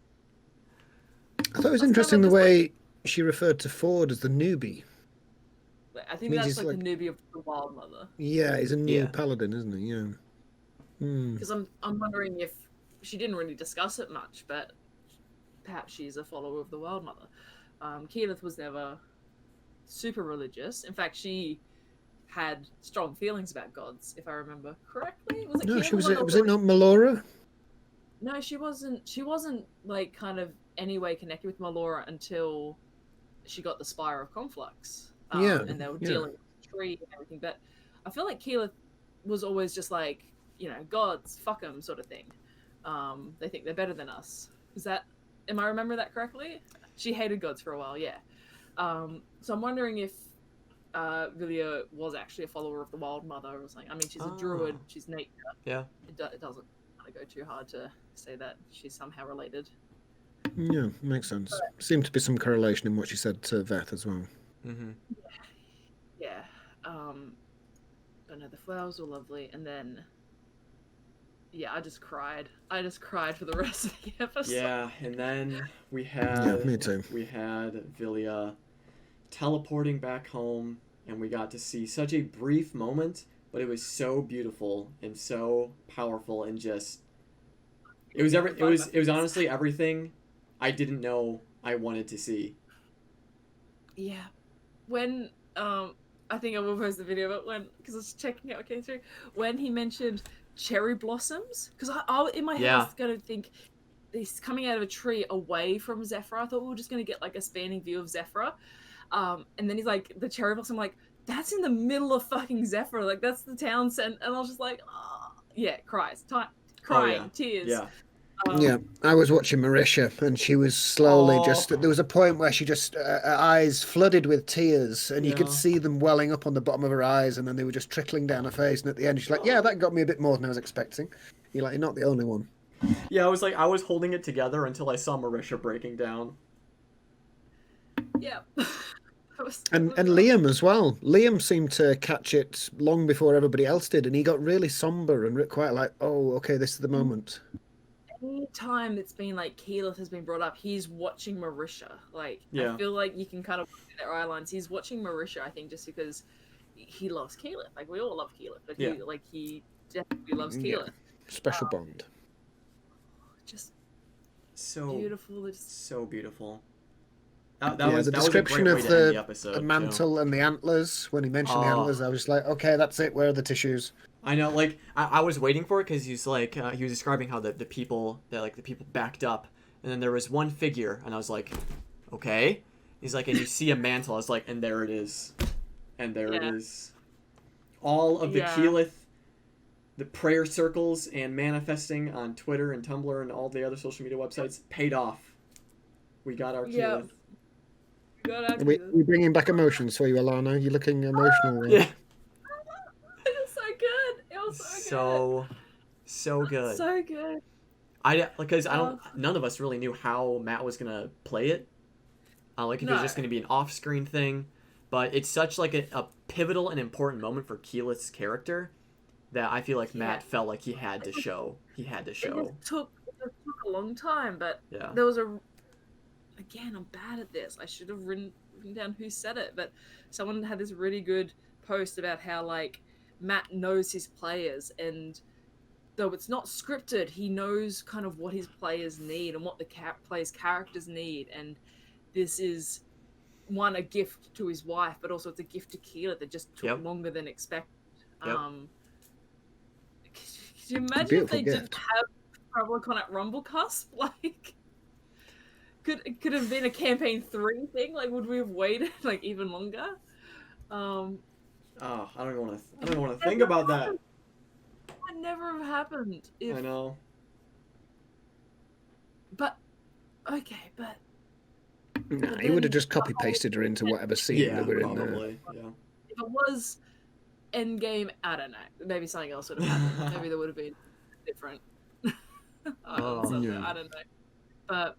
[SPEAKER 3] I thought it was interesting the way she referred to Ford as the newbie.
[SPEAKER 2] I think
[SPEAKER 3] means
[SPEAKER 2] that's
[SPEAKER 3] he's
[SPEAKER 2] like
[SPEAKER 3] like-
[SPEAKER 2] the newbie of the Wild Mother.
[SPEAKER 3] Yeah, he's a new
[SPEAKER 1] Yeah.
[SPEAKER 3] paladin, isn't he? Yeah.
[SPEAKER 2] Because I'm wondering if she didn't really discuss it much, but perhaps she's a follower of the Wild Mother. Keyleth was never super religious. In fact, she had strong feelings about gods, if I remember correctly. Was it
[SPEAKER 3] No,
[SPEAKER 2] Keyleth
[SPEAKER 3] she was.
[SPEAKER 2] or
[SPEAKER 3] Was it not Melora?
[SPEAKER 2] No, she wasn't. She wasn't like kind of anyway connected with Melora until she got the Spire of Conflux.
[SPEAKER 3] Yeah,
[SPEAKER 2] And they were
[SPEAKER 3] yeah.
[SPEAKER 2] dealing with the tree and everything. But I feel like Keyleth was always just like, gods, fuck them, sort of thing. They think they're better than us. Am I remember that correctly? She hated gods for a while, yeah. So I'm wondering if Vilya was actually a follower of the Wild Mother or something. I mean, she's a druid, she's nature.
[SPEAKER 1] Yeah.
[SPEAKER 2] It doesn't kind of go too hard to say that she's somehow related.
[SPEAKER 3] Yeah, makes sense. Seemed to be some correlation in what she said to Veth as well.
[SPEAKER 1] Mm-hmm.
[SPEAKER 2] Yeah. But no, the flowers were lovely, and then I just cried. I just cried for the rest of the episode.
[SPEAKER 1] Yeah, and then we had
[SPEAKER 3] Yeah, me too.
[SPEAKER 1] We had Vilya teleporting back home, and we got to see such a brief moment, but it was so beautiful and so powerful, and just it was honestly everything I didn't know I wanted to see.
[SPEAKER 2] Yeah. When I think I will post the video, but because I was checking out K3, when he mentioned cherry blossoms, because I in my head I was going to think he's coming out of a tree away from Zephyr. I thought we were just going to get like a spanning view of Zephyr. And then he's like, the cherry blossom, like, that's in the middle of fucking Zephyr. Like, that's the town center. And I was just like, oh. Yeah, crying, tears.
[SPEAKER 1] Yeah.
[SPEAKER 3] Yeah, I was watching Marisha, and she was slowly there was a point where she just, her eyes flooded with tears, and you could see them welling up on the bottom of her eyes, and then they were just trickling down her face, and at the end she's like, yeah, that got me a bit more than I was expecting. You're like, you're not the only one.
[SPEAKER 1] Yeah, I was holding it together until I saw Marisha breaking down.
[SPEAKER 2] Yeah.
[SPEAKER 3] And Liam as well. Liam seemed to catch it long before everybody else did, and he got really somber and quite like, oh, okay, this is the moment.
[SPEAKER 2] Any time it's been like Keyleth has been brought up, he's watching Marisha. Like, I feel like you can kind of look at their eye lines. He's watching Marisha, I think, just because he loves Keyleth. Like, we all love Keyleth, but he definitely loves Keyleth.
[SPEAKER 3] Special bond.
[SPEAKER 2] Just
[SPEAKER 1] so
[SPEAKER 2] beautiful.
[SPEAKER 1] So beautiful.
[SPEAKER 3] The description of the mantle and the antlers, when he mentioned the antlers, I was just like, okay, that's it. Where are the tissues?
[SPEAKER 1] I know, like, I was waiting for it because he's like, he was describing how the people backed up, and then there was one figure, and I was like, okay. He's like, and you see a mantle. I was like, and there it is. And there it is. All of the Keyleth, the prayer circles and manifesting on Twitter and Tumblr and all the other social media websites paid off. We got our Keyleth.
[SPEAKER 3] Are we bringing back emotions for you, Alana? You're looking emotional.
[SPEAKER 1] Yeah.
[SPEAKER 2] It was so good. It was
[SPEAKER 1] so good.
[SPEAKER 2] So good.
[SPEAKER 1] None of us really knew how Matt was gonna play it. If it was just gonna be an off-screen thing, but it's such like a pivotal and important moment for Keyleth's character that I feel like Matt felt like he had to show.
[SPEAKER 2] It took a long time, but
[SPEAKER 1] yeah.
[SPEAKER 2] There was Again, I'm bad at this. I should have written down who said it, but someone had this really good post about how, like, Matt knows his players, and though it's not scripted, he knows kind of what his players need and what the players' characters need, and this is, one, a gift to his wife, but also it's a gift to Keyleth that just took longer than expected.
[SPEAKER 1] Yep.
[SPEAKER 2] Could you imagine if they didn't have Problicon at Rumble Cusp? Like... Could it have been a campaign 3 thing? Like, would we have waited like even longer?
[SPEAKER 1] I don't even want to think about that.
[SPEAKER 2] That never have happened.
[SPEAKER 1] I know.
[SPEAKER 2] But okay, but
[SPEAKER 3] nah, he would have just copy pasted her into whatever scene that we're in there.
[SPEAKER 1] Yeah.
[SPEAKER 2] If it was Endgame, I don't know. Maybe something else would have happened. Maybe there would have been different. I don't know. But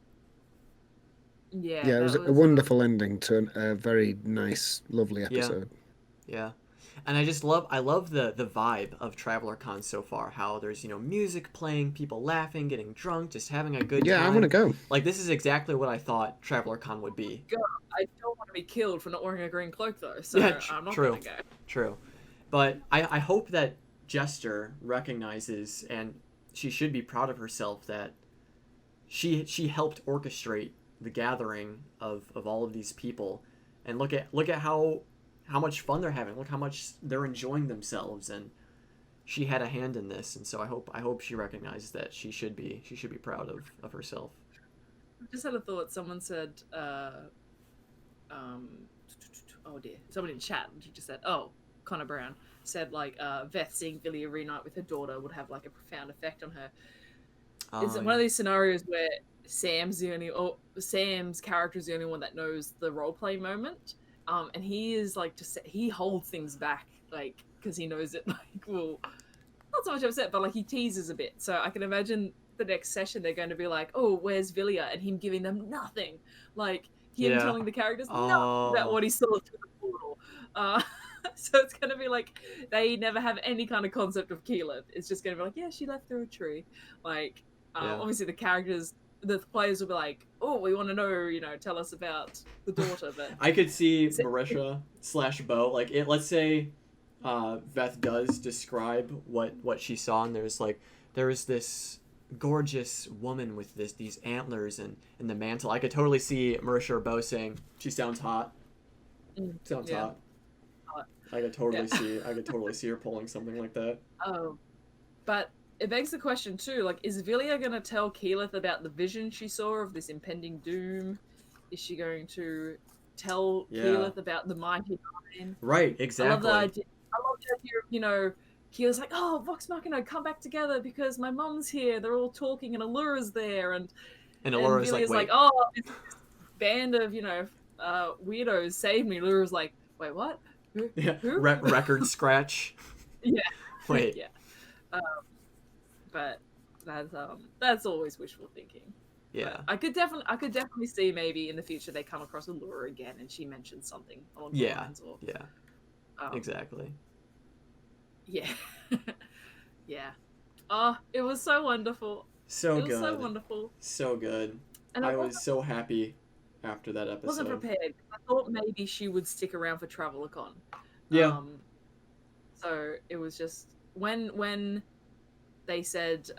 [SPEAKER 2] yeah,
[SPEAKER 3] it was a wonderful ending to a very nice, lovely episode.
[SPEAKER 1] Yeah. And I love the vibe of TravelerCon so far. How there's music playing, people laughing, getting drunk, just having a good time.
[SPEAKER 3] Yeah, I want to go.
[SPEAKER 1] Like this is exactly what I thought TravelerCon would be.
[SPEAKER 2] God, I don't want to be killed for not wearing a green cloak though, so
[SPEAKER 1] Yeah,
[SPEAKER 2] I'm not
[SPEAKER 1] true.
[SPEAKER 2] gonna go.
[SPEAKER 1] True, but I hope that Jester recognizes, and she should be proud of herself that she helped orchestrate the gathering of all of these people, and look at how much fun they're having. Look how much they're enjoying themselves, and she had a hand in this. And so I hope she recognizes that she should be proud of herself.
[SPEAKER 2] I just had a thought. Someone said, oh dear, someone in chat just said, oh, Connor Brown said like Veth seeing Vilya reunite with her daughter would have like a profound effect on her. It's one of these scenarios where Sam's character is the only one that knows the role play moment, and he is like he holds things back like because he knows it like well not so much upset but like he teases a bit. So I can imagine the next session they're going to be like, oh, where's Vilya, and him giving them nothing, like him telling the characters nothing about what he saw through the portal. So it's going to be like they never have any kind of concept of Keelan. It's just going to be like, yeah, she left through a tree, like. Obviously, the players will be like, "Oh, we want to know, tell us about the daughter." But
[SPEAKER 1] I could see Marisha / Bo, like let's say, Veth does describe what she saw, and there was this gorgeous woman with these antlers and the mantle. I could totally see Marisha or Bo saying, "She sounds hot." Sounds hot. I could totally see her pulling something like that.
[SPEAKER 2] Oh, but. It begs the question too, like, is Vilya going to tell Keyleth about the vision she saw of this impending doom? Is she going to tell Keyleth about the Mighty Nine?
[SPEAKER 1] Right, exactly.
[SPEAKER 2] I love the idea of, Keyleth's like, oh, Vox Machina, come back together because my mum's here. They're all talking and Allura's there. And
[SPEAKER 1] Allura's
[SPEAKER 2] like, oh, this band of, weirdos saved me. Allura's like, wait, what? Who?
[SPEAKER 1] Record scratch.
[SPEAKER 2] Yeah.
[SPEAKER 1] Wait.
[SPEAKER 2] Yeah. But that's always wishful thinking.
[SPEAKER 1] Yeah,
[SPEAKER 2] but I could definitely see maybe in the future they come across Allura again and she mentions something along the lines. Or,
[SPEAKER 1] exactly.
[SPEAKER 2] Yeah, yeah. Oh, it was so wonderful.
[SPEAKER 1] So
[SPEAKER 2] good. It was so wonderful.
[SPEAKER 1] So good. And I was so happy after that episode.
[SPEAKER 2] Wasn't prepared. I thought maybe she would stick around for TravelerCon.
[SPEAKER 1] Yeah.
[SPEAKER 2] So it was just when. They said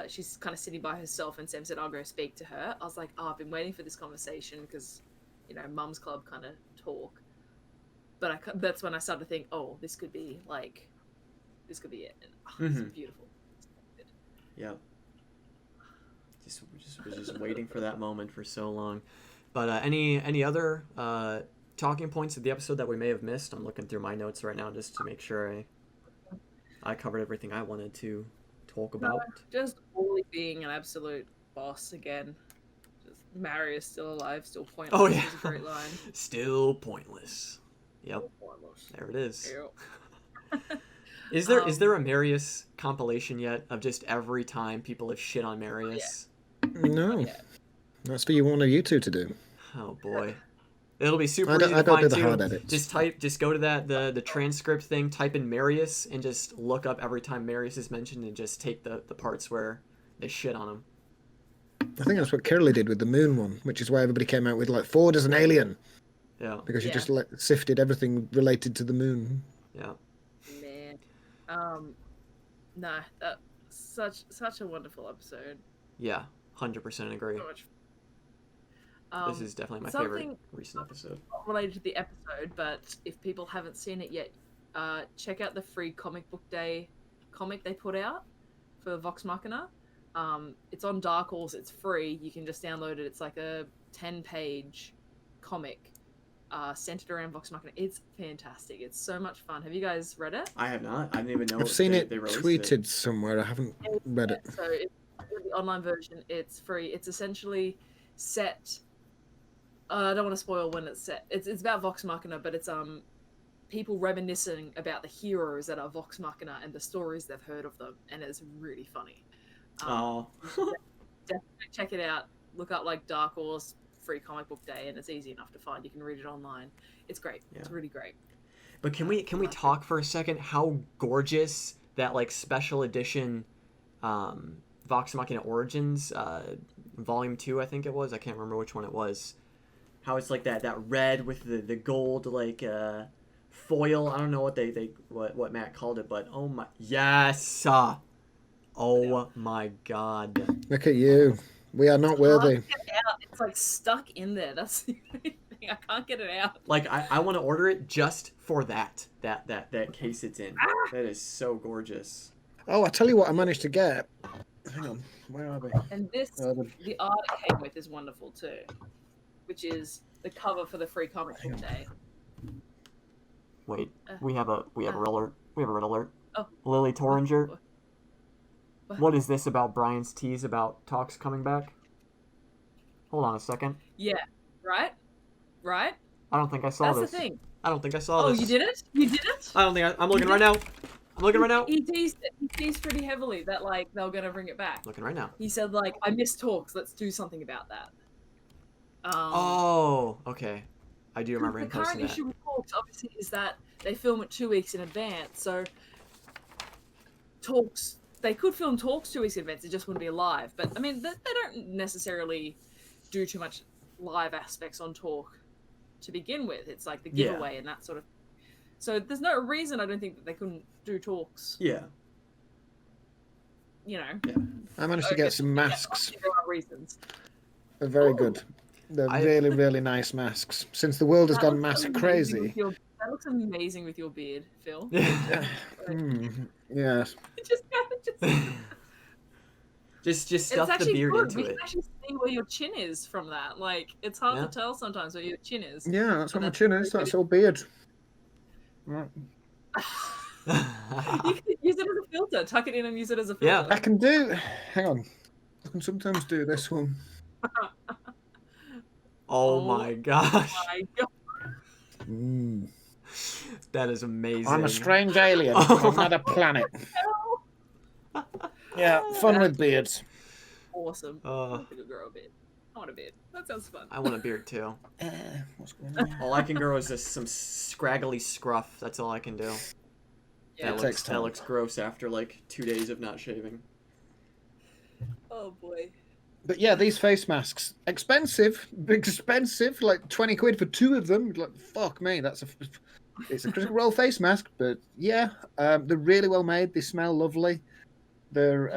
[SPEAKER 2] she's kind of sitting by herself, and Sam said, I'll go speak to her. I was like, oh, I've been waiting for this conversation because, Mum's Club kind of talk. But that's when I started to think, oh, this could be it. And, it's beautiful. It's good.
[SPEAKER 1] Yeah. Just waiting for that moment for so long. But any other talking points of the episode that we may have missed? I'm looking through my notes right now just to make sure I covered everything I wanted to talk about.
[SPEAKER 2] No, just Wally being an absolute boss again. Just Marius still alive, still pointless.
[SPEAKER 1] Oh yeah,
[SPEAKER 2] is a great line.
[SPEAKER 1] Still pointless. Yep.
[SPEAKER 2] Still pointless.
[SPEAKER 1] There it is.
[SPEAKER 2] Yep.
[SPEAKER 1] Is there a Marius compilation yet of just every time people have shit on Marius?
[SPEAKER 3] Yeah. No. That's for one of you two to do.
[SPEAKER 1] Oh boy. It'll be super easy to find too. Just go to the transcript thing, type in Marius, and just look up every time Marius is mentioned, and just take the parts where they shit on him.
[SPEAKER 3] I think that's what Kirley did with the Moon one, which is why everybody came out with like Ford as an alien.
[SPEAKER 1] Yeah.
[SPEAKER 3] Because you just sifted everything related to the Moon.
[SPEAKER 1] Yeah.
[SPEAKER 2] Man. Nah, that's such a wonderful episode.
[SPEAKER 1] Yeah, 100% agree.
[SPEAKER 2] So much.
[SPEAKER 1] This is definitely my favorite recent episode.
[SPEAKER 2] Not related to the episode, but if people haven't seen it yet, check out the free comic book day comic they put out for Vox Machina. It's on Dark Horse. It's free. You can just download it. It's like a 10-page comic centered around Vox Machina. It's fantastic. It's so much fun. Have you guys read it?
[SPEAKER 1] I have not. I didn't even know.
[SPEAKER 3] I've seen it tweeted somewhere. I haven't read it.
[SPEAKER 2] So it's the online version. It's free. It's essentially set. I don't want to spoil when it's set. It's about Vox Machina, but it's people reminiscing about the heroes that are Vox Machina and the stories they've heard of them, and it's really funny. Definitely check it out. Look up like Dark Horse free comic book day, and it's easy enough to find. You can read it online. It's great. Yeah. It's really great.
[SPEAKER 1] But can we talk for a second how gorgeous that like special edition Vox Machina Origins Volume 2, I think it was. I can't remember which one it was. How it's like that red with the gold like foil. I don't know what Matt called it, but oh my, yes. Oh my god.
[SPEAKER 3] Look at you. We are not worthy.
[SPEAKER 2] It's like stuck in there. That's the only thing. I can't get it out.
[SPEAKER 1] Like I want to order it just for that case it's in. That is so gorgeous.
[SPEAKER 3] Oh, I tell you what I managed to get. Hang on, where are we?
[SPEAKER 2] And this, the art it came with is wonderful too, which is the cover for the free comic book day.
[SPEAKER 1] Wait, we have a red alert. We have a red alert.
[SPEAKER 2] Oh.
[SPEAKER 1] Lily Torringer. What is this about Brian's tease about talks coming back? Hold on a second.
[SPEAKER 2] Yeah, right?
[SPEAKER 1] I don't think I saw this.
[SPEAKER 2] That's the thing.
[SPEAKER 1] I don't think I saw this.
[SPEAKER 2] Oh, you did it? You did it?
[SPEAKER 1] I don't think I'm looking right now. I'm looking right now.
[SPEAKER 2] He teased pretty heavily that like they were gonna bring it back.
[SPEAKER 1] Looking right now.
[SPEAKER 2] He said like, I miss talks. Let's do something about that.
[SPEAKER 1] Oh, okay. I do remember him posting that.
[SPEAKER 2] The current issue with talks obviously is that they film it 2 weeks in advance. So talks, they could film talks 2 weeks in advance. It just wouldn't be live. But I mean, they don't necessarily do too much live aspects on talk to begin with. It's like the giveaway and that sort of. So there's no reason I don't think that they couldn't do talks.
[SPEAKER 1] Yeah.
[SPEAKER 2] You know.
[SPEAKER 1] Yeah.
[SPEAKER 3] I managed to get some masks.
[SPEAKER 2] There are reasons.
[SPEAKER 3] They're very good. They're really, really nice masks. Since the world has gone mask crazy.
[SPEAKER 2] That looks amazing with your beard, Phil.
[SPEAKER 3] Yeah.
[SPEAKER 1] Just stuff the beard
[SPEAKER 2] good.
[SPEAKER 1] into
[SPEAKER 2] We
[SPEAKER 1] it.
[SPEAKER 2] can actually see where your chin is from that. Like, it's hard to tell sometimes where your chin is.
[SPEAKER 3] Yeah, that's what my chin is. That's all beard. Right.
[SPEAKER 2] You can use it as a filter. Tuck it in and use it as a filter.
[SPEAKER 1] Yeah.
[SPEAKER 3] I can do. Hang on. I can sometimes do this one.
[SPEAKER 1] Oh my gosh.
[SPEAKER 2] My God.
[SPEAKER 3] Mm.
[SPEAKER 1] That is amazing.
[SPEAKER 3] I'm a strange alien from another planet. Yeah, fun with beards.
[SPEAKER 2] Awesome. I want to grow a beard. I want a beard. That sounds fun.
[SPEAKER 1] I want a beard too.
[SPEAKER 3] What's going on?
[SPEAKER 1] All I can grow is just some scraggly scruff. That's all I can do.
[SPEAKER 2] Yeah.
[SPEAKER 1] That looks gross after like 2 days of not shaving.
[SPEAKER 2] Oh boy.
[SPEAKER 3] But yeah, these face masks, expensive, like 20 quid for 2 of them. Like, fuck me, it's a Critical Role face mask, but yeah, they're really well made. They smell lovely. They're,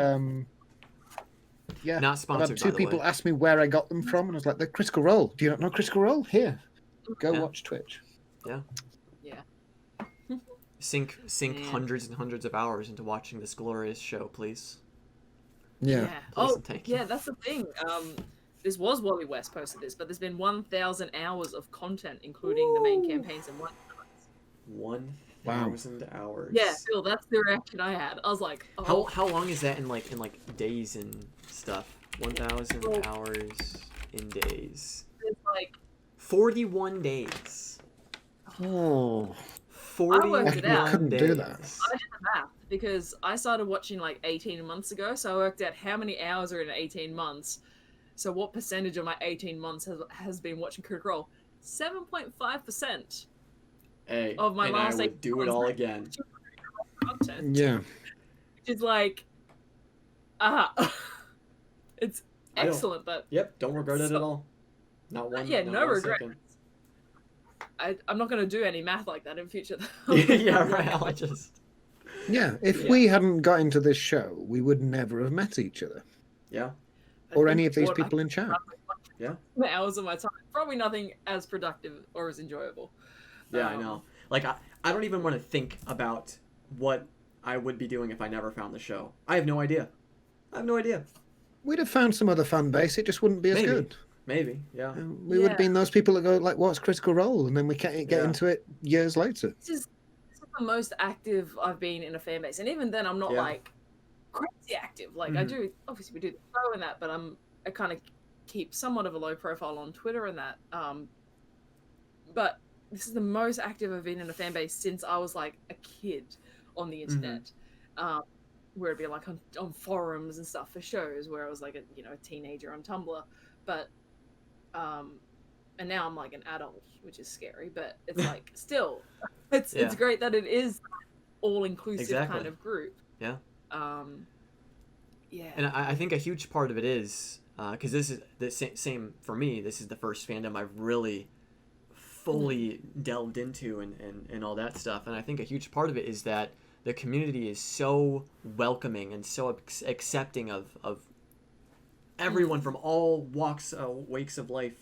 [SPEAKER 3] yeah.
[SPEAKER 1] Not sponsored,
[SPEAKER 3] I've had 2
[SPEAKER 1] by the
[SPEAKER 3] people
[SPEAKER 1] way.
[SPEAKER 3] ask me where I got them from, and I was like, they're Critical Role. Do you not know Critical Role? Here, go watch Twitch.
[SPEAKER 1] Yeah.
[SPEAKER 2] Yeah.
[SPEAKER 1] Sink hundreds and hundreds of hours into watching this glorious show, please.
[SPEAKER 3] Yeah.
[SPEAKER 2] Oh,
[SPEAKER 1] thank you.
[SPEAKER 2] yeah, that's the thing. This was Wally West posted this, but there's been 1,000 hours of content, including the main campaigns and
[SPEAKER 1] 1,000 hours.
[SPEAKER 2] Yeah, Phil, that's the reaction I had. I was like, oh.
[SPEAKER 1] How long is that in like days and stuff? 1,000 hours in days.
[SPEAKER 2] It's like
[SPEAKER 1] 41 days.
[SPEAKER 3] Oh.
[SPEAKER 1] 41
[SPEAKER 2] worked it out.
[SPEAKER 3] I couldn't
[SPEAKER 1] days.
[SPEAKER 3] do that.
[SPEAKER 2] I did the math because I started watching like 18 months ago, so I worked out how many hours are in 18 months. So what percentage of my 18 months has been watching Critical Role? 7.5%.
[SPEAKER 1] Hey,
[SPEAKER 2] of my
[SPEAKER 1] and
[SPEAKER 2] last
[SPEAKER 1] I would do it all again.
[SPEAKER 2] Content.
[SPEAKER 3] Yeah.
[SPEAKER 2] Which is like, it's excellent, but
[SPEAKER 1] Yep, don't regret it at all. Not one.
[SPEAKER 2] yeah,
[SPEAKER 1] not
[SPEAKER 2] no
[SPEAKER 1] one
[SPEAKER 2] regret.
[SPEAKER 1] second.
[SPEAKER 2] I'm not going to do any math like that in future.
[SPEAKER 1] Yeah, right. I'll just.
[SPEAKER 3] Yeah, if we hadn't got into this show, we would never have met each other.
[SPEAKER 1] Yeah.
[SPEAKER 3] Or any of these people in chat.
[SPEAKER 1] Yeah.
[SPEAKER 2] Hours of my time. Probably nothing as productive or as enjoyable.
[SPEAKER 1] Yeah, I know. Like, I don't even want to think about what I would be doing if I never found the show. I have no idea.
[SPEAKER 3] We'd have found some other fan base. It just wouldn't be as good.
[SPEAKER 1] Maybe, yeah.
[SPEAKER 3] We would have been those people that go, like, what's Critical Role? And then we can't get into it years later.
[SPEAKER 2] This is the most active I've been in a fan base. And even then, I'm not, like, crazy active. Like, I do, obviously, we do the show and that, but I kind of keep somewhat of a low profile on Twitter and that. But this is the most active I've been in a fan base since I was, like, a kid on the internet. Where it'd be, like, on forums and stuff for shows, where I was, like, a teenager on Tumblr. But... and now I'm like an adult, which is scary, but it's like still, it's
[SPEAKER 1] Yeah.
[SPEAKER 2] great that it is all inclusive
[SPEAKER 1] Exactly.
[SPEAKER 2] kind of group.
[SPEAKER 1] Yeah.
[SPEAKER 2] Yeah.
[SPEAKER 1] And I think a huge part of it is because this is the same for me. This is the first fandom I've really fully delved into and all that stuff. And I think a huge part of it is that the community is so welcoming and so accepting of everyone from all wakes of life.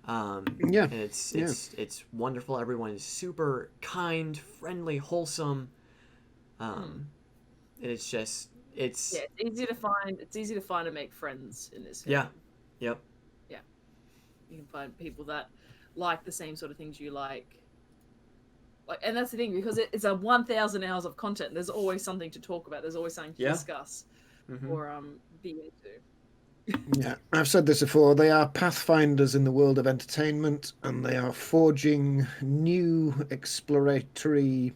[SPEAKER 1] And it's wonderful. Everyone is super kind, friendly, wholesome. And it's just it's
[SPEAKER 2] easy to find. It's easy to find and make friends in this.
[SPEAKER 1] Yeah. Yep.
[SPEAKER 2] Yeah. You can find people that like the same sort of things you like. And that's the thing, because it's a 1,000 hours of content. There's always something to talk about. There's always something to discuss or be into.
[SPEAKER 3] Yeah, I've said this before. They are pathfinders in the world of entertainment, and they are forging new exploratory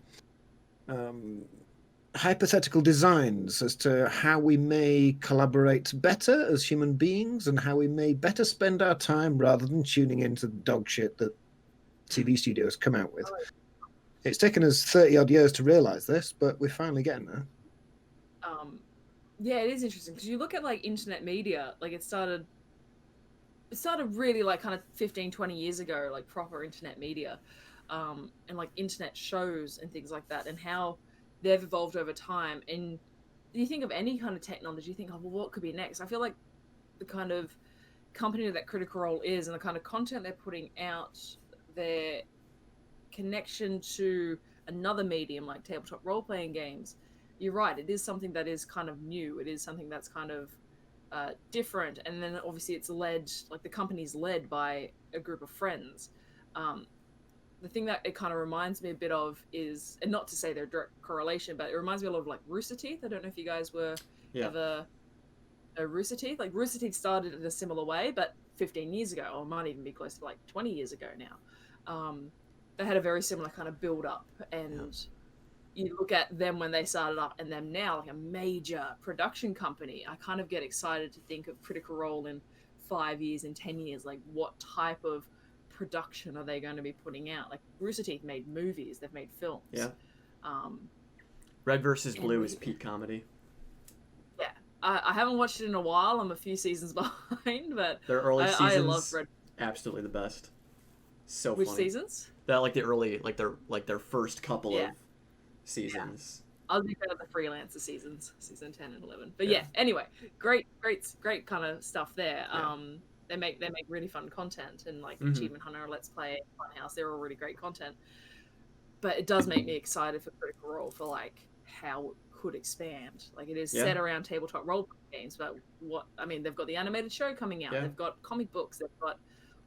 [SPEAKER 3] hypothetical designs as to how we may collaborate better as human beings and how we may better spend our time rather than tuning into the dog shit that TV studios come out with. It's taken us 30 odd years to realize this, but we're finally getting there.
[SPEAKER 2] Yeah, it is interesting because you look at like internet media, like it started really like kind of 15, 20 years ago, like proper internet media, and like internet shows and things like that, and how they've evolved over time. And you think of any kind of technology, you think, oh, well, what could be next? I feel like the kind of company that Critical Role is and the kind of content they're putting out, their connection to another medium like tabletop role-playing games, you're right, it is something that is kind of new. It is something that's kind of different. And then obviously it's led, like the company's led by a group of friends. The thing that it kind of reminds me a bit of is, and not to say they're direct correlation, but it reminds me a lot of like Rooster Teeth. I don't know if you guys were ever a Rooster Teeth. Like Rooster Teeth started in a similar way, but 15 years ago, or might even be close to like 20 years ago now. They had a very similar kind of build up, and you look at them when they started up and them now, like a major production company. I kind of get excited to think of Critical Role in 5 years, in 10 years, like what type of production are they going to be putting out? Like Rooster Teeth made movies, they've made films.
[SPEAKER 1] Yeah. Red vs. Blue is peak comedy.
[SPEAKER 2] Yeah. I haven't watched it in a while. I'm a few seasons behind, but
[SPEAKER 1] their early seasons,
[SPEAKER 2] I love Red.
[SPEAKER 1] Absolutely the best. So
[SPEAKER 2] Which
[SPEAKER 1] funny.
[SPEAKER 2] Seasons?
[SPEAKER 1] That like the early, like their first couple of seasons.
[SPEAKER 2] I was thinking of the Freelancer seasons, season 10 and 11. But anyway, great kind of stuff there.
[SPEAKER 1] Yeah.
[SPEAKER 2] They make really fun content, and like Achievement Hunter, Let's Play, Funhouse, they're all really great content. But it does make me excited for Critical Role, for like how it could expand. Like it is set around tabletop role games, but they've got the animated show coming out, they've got comic books, they've got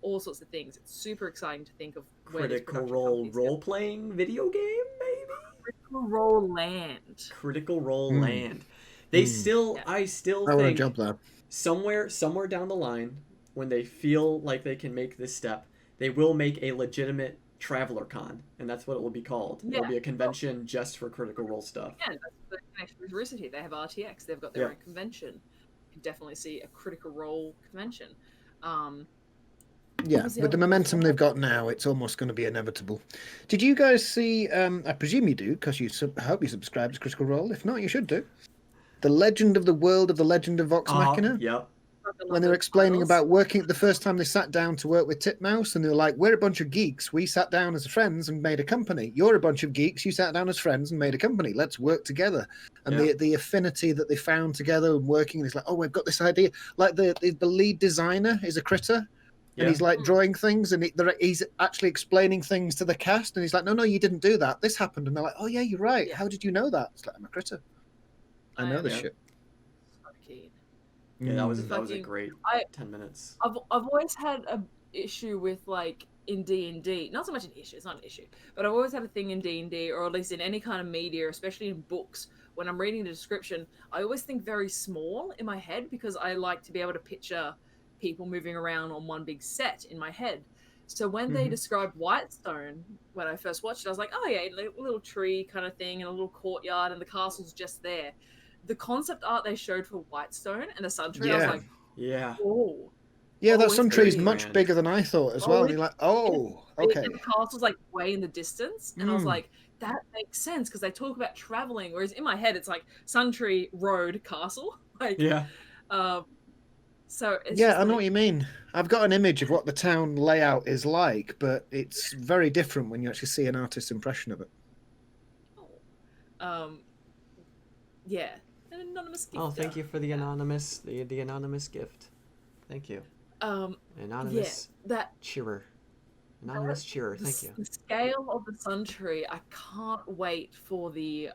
[SPEAKER 2] all sorts of things. It's super exciting to think of where
[SPEAKER 1] Critical Role role-playing video game, maybe?
[SPEAKER 2] Critical Role Land.
[SPEAKER 1] Critical Role Land. They still, I still think,
[SPEAKER 3] want a job there.
[SPEAKER 1] somewhere down the line, when they feel like they can make this step, they will make a legitimate Traveler Con, and that's what it will be called.
[SPEAKER 2] Yeah.
[SPEAKER 1] It'll be a convention just for Critical Role stuff.
[SPEAKER 2] Yeah, that's the connection with Rooster Teeth. They have RTX. They've got their own convention. You can definitely see a Critical Role convention.
[SPEAKER 3] With the momentum they've got now, it's almost going to be inevitable. Did you guys see, I presume you do, because I hope you subscribe to Critical Role. If not, you should do. The Legend of the World of the Legend of Vox Machina?
[SPEAKER 1] Yep.
[SPEAKER 3] When they were explaining about working, the first time they sat down to work with Titmouse, and they were like, we're a bunch of geeks. We sat down as friends and made a company. You're a bunch of geeks. You sat down as friends and made a company. Let's work together. And the affinity that they found together and working, and it's like, oh, we've got this idea. Like the lead designer is a critter. And he's like drawing things, and he's actually explaining things to the cast. And he's like, no, you didn't do that. This happened. And they're like, oh, yeah, you're right. How did you know that? It's like, I'm a critter. I know this shit.
[SPEAKER 1] Yeah, that was a great 10 minutes.
[SPEAKER 2] I've always had a issue with like in D&D, not so much an issue, it's not an issue, but I've always had a thing in D&D, or at least in any kind of media, especially in books, when I'm reading the description, I always think very small in my head, because I like to be able to picture people moving around on one big set in my head. So when they described Whitestone, when I first watched it, I was like, oh yeah, a little tree kind of thing and a little courtyard and the castle's just there. The concept art they showed for Whitestone and the Sun Tree, I was like, oh.
[SPEAKER 3] Yeah, that
[SPEAKER 2] it's
[SPEAKER 3] sun tree is
[SPEAKER 1] very
[SPEAKER 3] much
[SPEAKER 1] grand.
[SPEAKER 3] bigger than I thought as well. And you're like, okay.
[SPEAKER 2] And the castle's like way in the distance, and I was
[SPEAKER 3] Mm.
[SPEAKER 2] like, that makes sense because they talk about traveling. Whereas in my head, it's like Suntree Road Castle. Like,
[SPEAKER 1] Yeah.
[SPEAKER 2] so it's
[SPEAKER 3] Yeah,
[SPEAKER 2] just
[SPEAKER 3] I know
[SPEAKER 2] like,
[SPEAKER 3] what you mean. I've got an image of what the town layout is like, but it's very different when you actually see an artist's impression of it.
[SPEAKER 2] yeah, an anonymous gift.
[SPEAKER 1] Oh, thank you for the anonymous the anonymous gift. Thank you. Anonymous
[SPEAKER 2] that
[SPEAKER 1] cheerer. Anonymous cheerer. Thank you.
[SPEAKER 2] The scale of the sun tree. I can't wait for the.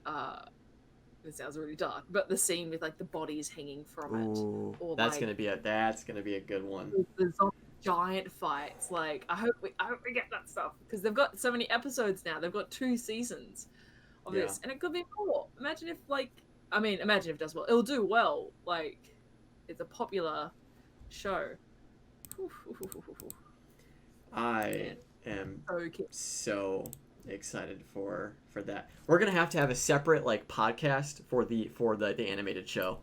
[SPEAKER 2] This sounds really dark, but the scene with like the bodies hanging from
[SPEAKER 1] Ooh,
[SPEAKER 2] it, or
[SPEAKER 1] that's
[SPEAKER 2] like,
[SPEAKER 1] gonna be a good one.
[SPEAKER 2] the giant fights. Like I hope we get that stuff because they've got so many episodes now. They've got 2 seasons of this, and it could be more. Imagine if imagine if it does well. It'll do well. Like it's a popular show.
[SPEAKER 1] I am
[SPEAKER 2] Okay.
[SPEAKER 1] so excited for that. We're gonna have to have a separate like podcast for the animated show.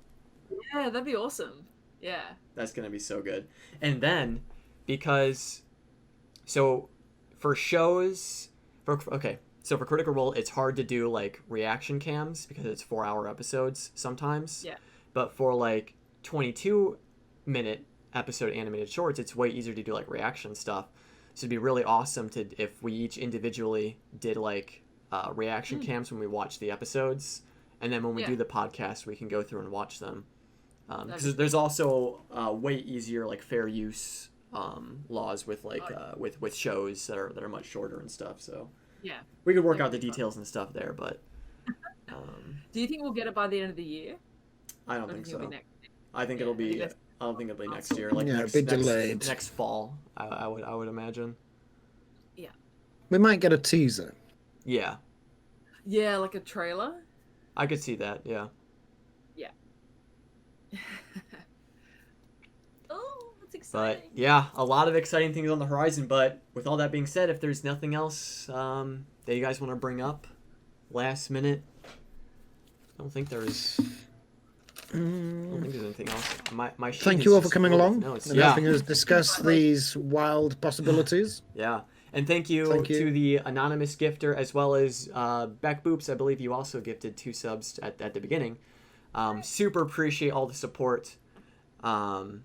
[SPEAKER 2] Yeah, that'd be awesome. Yeah.
[SPEAKER 1] That's gonna be so good. And then because for shows for Critical Role, it's hard to do like reaction cams because it's 4-hour episodes sometimes.
[SPEAKER 2] Yeah.
[SPEAKER 1] But for like 22-minute episode animated shorts, it's way easier to do like reaction stuff. So it'd be really awesome if we each individually did like reaction cams when we watch the episodes, and then when we do the podcast, we can go through and watch them. Because there's also way easier like fair use laws with like with shows that are much shorter and stuff. So
[SPEAKER 2] yeah,
[SPEAKER 1] we could work out the details and stuff there. But
[SPEAKER 2] do you think we'll get it by the end of the year?
[SPEAKER 1] I don't think so. I think it'll be. I don't think it'll be next year. Like next fall. I would imagine.
[SPEAKER 2] Yeah.
[SPEAKER 3] We might get a teaser.
[SPEAKER 1] Yeah.
[SPEAKER 2] Yeah, like a trailer.
[SPEAKER 1] I could see that. Yeah.
[SPEAKER 2] Yeah. Oh, that's exciting.
[SPEAKER 1] But yeah, a lot of exciting things on the horizon. But with all that being said, if there's nothing else that you guys want to bring up, last minute, I don't think there's. I don't think there's anything else. My
[SPEAKER 3] Thank you all for coming along and helping us discuss these wild possibilities.
[SPEAKER 1] Yeah. And thank you to the anonymous gifter, as well as Beck Boops. I believe you also gifted 2 subs at the beginning. Super appreciate all the support. And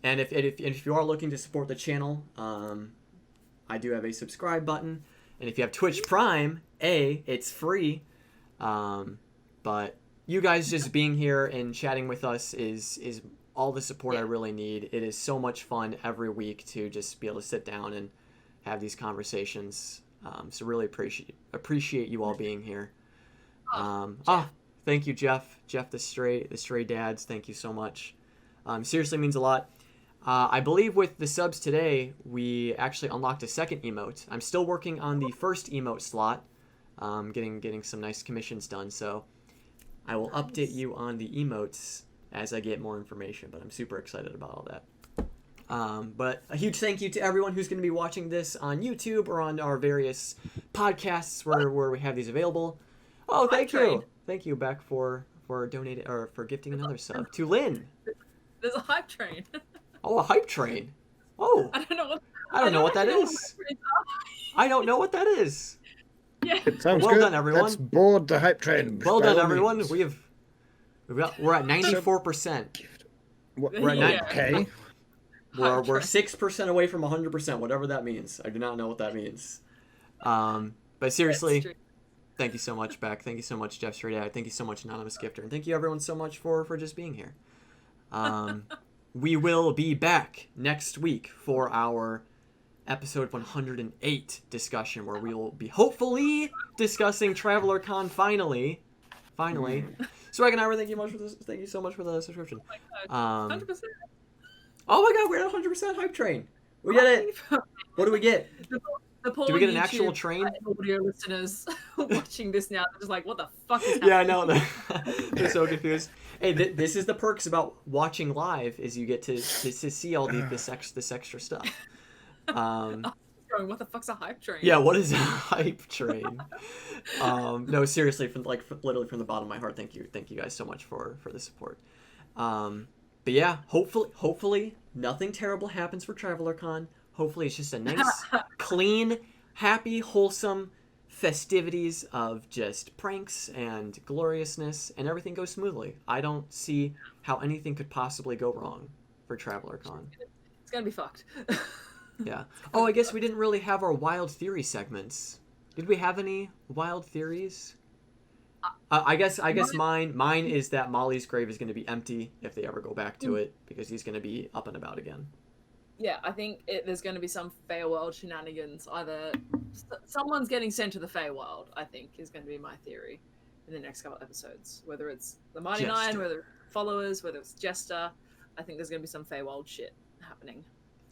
[SPEAKER 1] if you are looking to support the channel, I do have a subscribe button. And if you have Twitch Prime, it's free. But you guys just being here and chatting with us is all the support I really need. It is so much fun every week to just be able to sit down and have these conversations. So really appreciate you all being here. Thank you, Jeff. Jeff, the stray dads. Thank you so much. Seriously means a lot. I believe with the subs today, we actually unlocked a second emote. I'm still working on the first emote slot, getting some nice commissions done. So I will update you on the emotes as I get more information, but I'm super excited about all that. But a huge thank you to everyone who's going to be watching this on YouTube or on our various podcasts where we have these available. Oh, thank you. Thank you, Beck, for donating or for gifting another sub to Lynn.
[SPEAKER 2] There's a hype train.
[SPEAKER 1] Oh, a hype train. Oh. I don't know what that is. I don't know what that is.
[SPEAKER 2] Yeah.
[SPEAKER 3] It sounds
[SPEAKER 1] well
[SPEAKER 3] good.
[SPEAKER 1] done, everyone.
[SPEAKER 3] Let's board the hype train.
[SPEAKER 1] Well done, everyone. We're at 94%.
[SPEAKER 3] We're at okay.
[SPEAKER 1] We're 6% away from 100%, whatever that means. I do not know what that means. But seriously, thank you so much, Beck. Thank you so much, Jeff Stradad. Thank you so much, Anonymous Gifter. And thank you, everyone, so much for just being here. We will be back next week for our episode 108 discussion, where we will be hopefully discussing Traveler Con finally. Swag and I, thank you so much for the subscription.
[SPEAKER 2] 100%.
[SPEAKER 1] Oh my god, we're at 100% hype train. We get it. What do we get? Do we get an actual train?
[SPEAKER 2] Audio listeners watching this now, they're just like, what the fuck is happening?
[SPEAKER 1] Yeah, I know. They're so confused. Hey, this is the perks about watching live, is you get to see all this extra stuff.
[SPEAKER 2] What the fuck's a hype train?
[SPEAKER 1] Yeah, what is a hype train? No, seriously, literally from the bottom of my heart, thank you guys so much for the support. But yeah, hopefully nothing terrible happens for TravelerCon. Hopefully it's just a nice, clean, happy, wholesome festivities of just pranks and gloriousness, and everything goes smoothly. I don't see how anything could possibly go wrong for TravelerCon.
[SPEAKER 2] It's gonna be fucked.
[SPEAKER 1] Yeah. Oh, I guess we didn't really have our wild theory segments. Did we have any wild theories? I guess mine is that Molly's grave is going to be empty if they ever go back to it, because he's going to be up and about again.
[SPEAKER 2] Yeah, I think there's going to be some Feywild shenanigans. Either someone's getting sent to the Feywild, I think, is going to be my theory in the next couple episodes. Whether it's the Mighty
[SPEAKER 1] Jester.
[SPEAKER 2] Nine, whether it's followers, whether it's Jester, I think there's going to be some Feywild shit happening.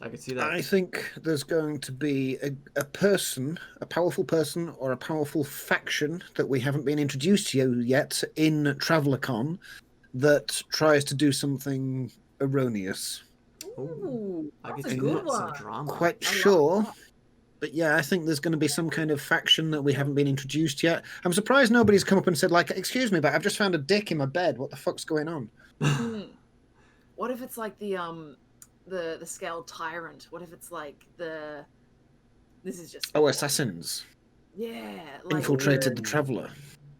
[SPEAKER 1] I could see that.
[SPEAKER 3] I think there's going to be a person, a powerful person, or a powerful faction that we haven't been introduced to yet in TravelerCon that tries to do something erroneous.
[SPEAKER 2] Ooh,
[SPEAKER 1] I could
[SPEAKER 2] that's a
[SPEAKER 1] see
[SPEAKER 2] good
[SPEAKER 1] that, some
[SPEAKER 2] one.
[SPEAKER 1] drama.
[SPEAKER 3] Quite sure. But yeah, I think there's going to be some kind of faction that we haven't been introduced yet. I'm surprised nobody's come up and said, like, excuse me, but I've just found a dick in my bed. What the fuck's going on?
[SPEAKER 2] What if it's like the Scaled Tyrant? What if it's like this is just
[SPEAKER 3] assassins.
[SPEAKER 2] Yeah, like
[SPEAKER 3] Infiltrated the Traveler.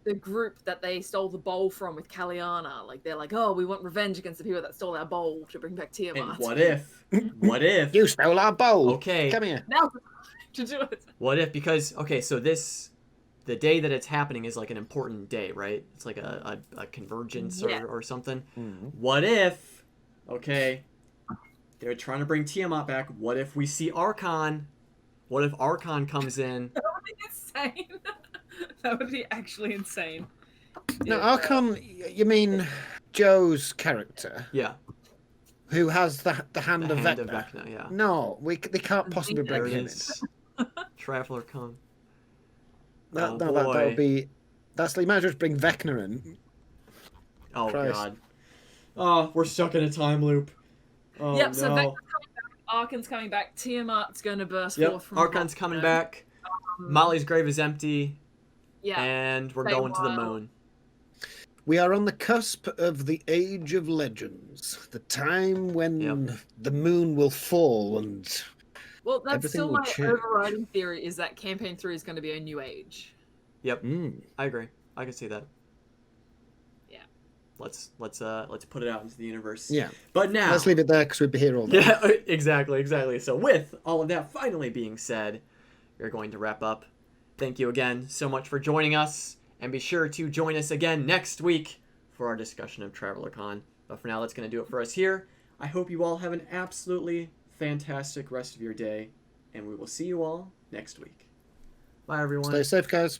[SPEAKER 2] the group that they stole the bowl from with Kaliana. Like they're like, oh, we want revenge against the people that stole our bowl to bring back Tiamat.
[SPEAKER 1] And what if
[SPEAKER 3] You stole our bowl.
[SPEAKER 1] Okay.
[SPEAKER 3] Come here.
[SPEAKER 2] Now's the time to do it.
[SPEAKER 1] What if, because so the day that it's happening is like an important day, right? It's like a convergence or something.
[SPEAKER 3] Mm-hmm.
[SPEAKER 1] What if they're trying to bring Tiamat back? What if we see Archon? What if Archon comes in?
[SPEAKER 2] That would be insane. That would be actually insane.
[SPEAKER 3] No, Archon, you mean Joe's character?
[SPEAKER 1] Yeah.
[SPEAKER 3] Who has the hand of
[SPEAKER 1] Hand
[SPEAKER 3] Vecna?
[SPEAKER 1] of Vecna, yeah.
[SPEAKER 3] No, they can't possibly
[SPEAKER 1] There
[SPEAKER 3] bring
[SPEAKER 1] it
[SPEAKER 3] him in.
[SPEAKER 1] is. TravelerCon.
[SPEAKER 3] That
[SPEAKER 1] boy.
[SPEAKER 3] would be... That's the imagine just bring Vecna in.
[SPEAKER 1] Oh,
[SPEAKER 3] Christ.
[SPEAKER 1] God. Oh, we're stuck in a time loop. Oh,
[SPEAKER 2] Yep, so
[SPEAKER 1] no.
[SPEAKER 2] Vecna's coming back, Archon's coming back, Tiamat's going to burst
[SPEAKER 1] Yep,
[SPEAKER 2] forth from
[SPEAKER 1] Archon's coming back. Molly's grave is empty.
[SPEAKER 2] Yeah.
[SPEAKER 1] And we're
[SPEAKER 2] Stay
[SPEAKER 1] going to the
[SPEAKER 2] wild.
[SPEAKER 1] moon.
[SPEAKER 3] We are on the cusp of the Age of Legends. The time when the moon will fall and...
[SPEAKER 2] Well, that's
[SPEAKER 3] everything
[SPEAKER 2] still
[SPEAKER 3] will
[SPEAKER 2] my
[SPEAKER 3] change.
[SPEAKER 2] overriding theory, is that Campaign 3 is going to be a new age.
[SPEAKER 1] Yep,
[SPEAKER 3] Mm.
[SPEAKER 1] I agree. I can see that.
[SPEAKER 2] Yeah.
[SPEAKER 1] Let's put it out into the universe.
[SPEAKER 3] Yeah.
[SPEAKER 1] But now...
[SPEAKER 3] Let's leave it there because we'd be here all day.
[SPEAKER 1] Yeah, exactly. So with all of that finally being said, we're going to wrap up. Thank you again so much for joining us, and be sure to join us again next week for our discussion of TravelerCon. But for now, that's going to do it for us here. I hope you all have an absolutely fantastic rest of your day, and we will see you all next week. Bye, everyone.
[SPEAKER 3] Stay safe, guys.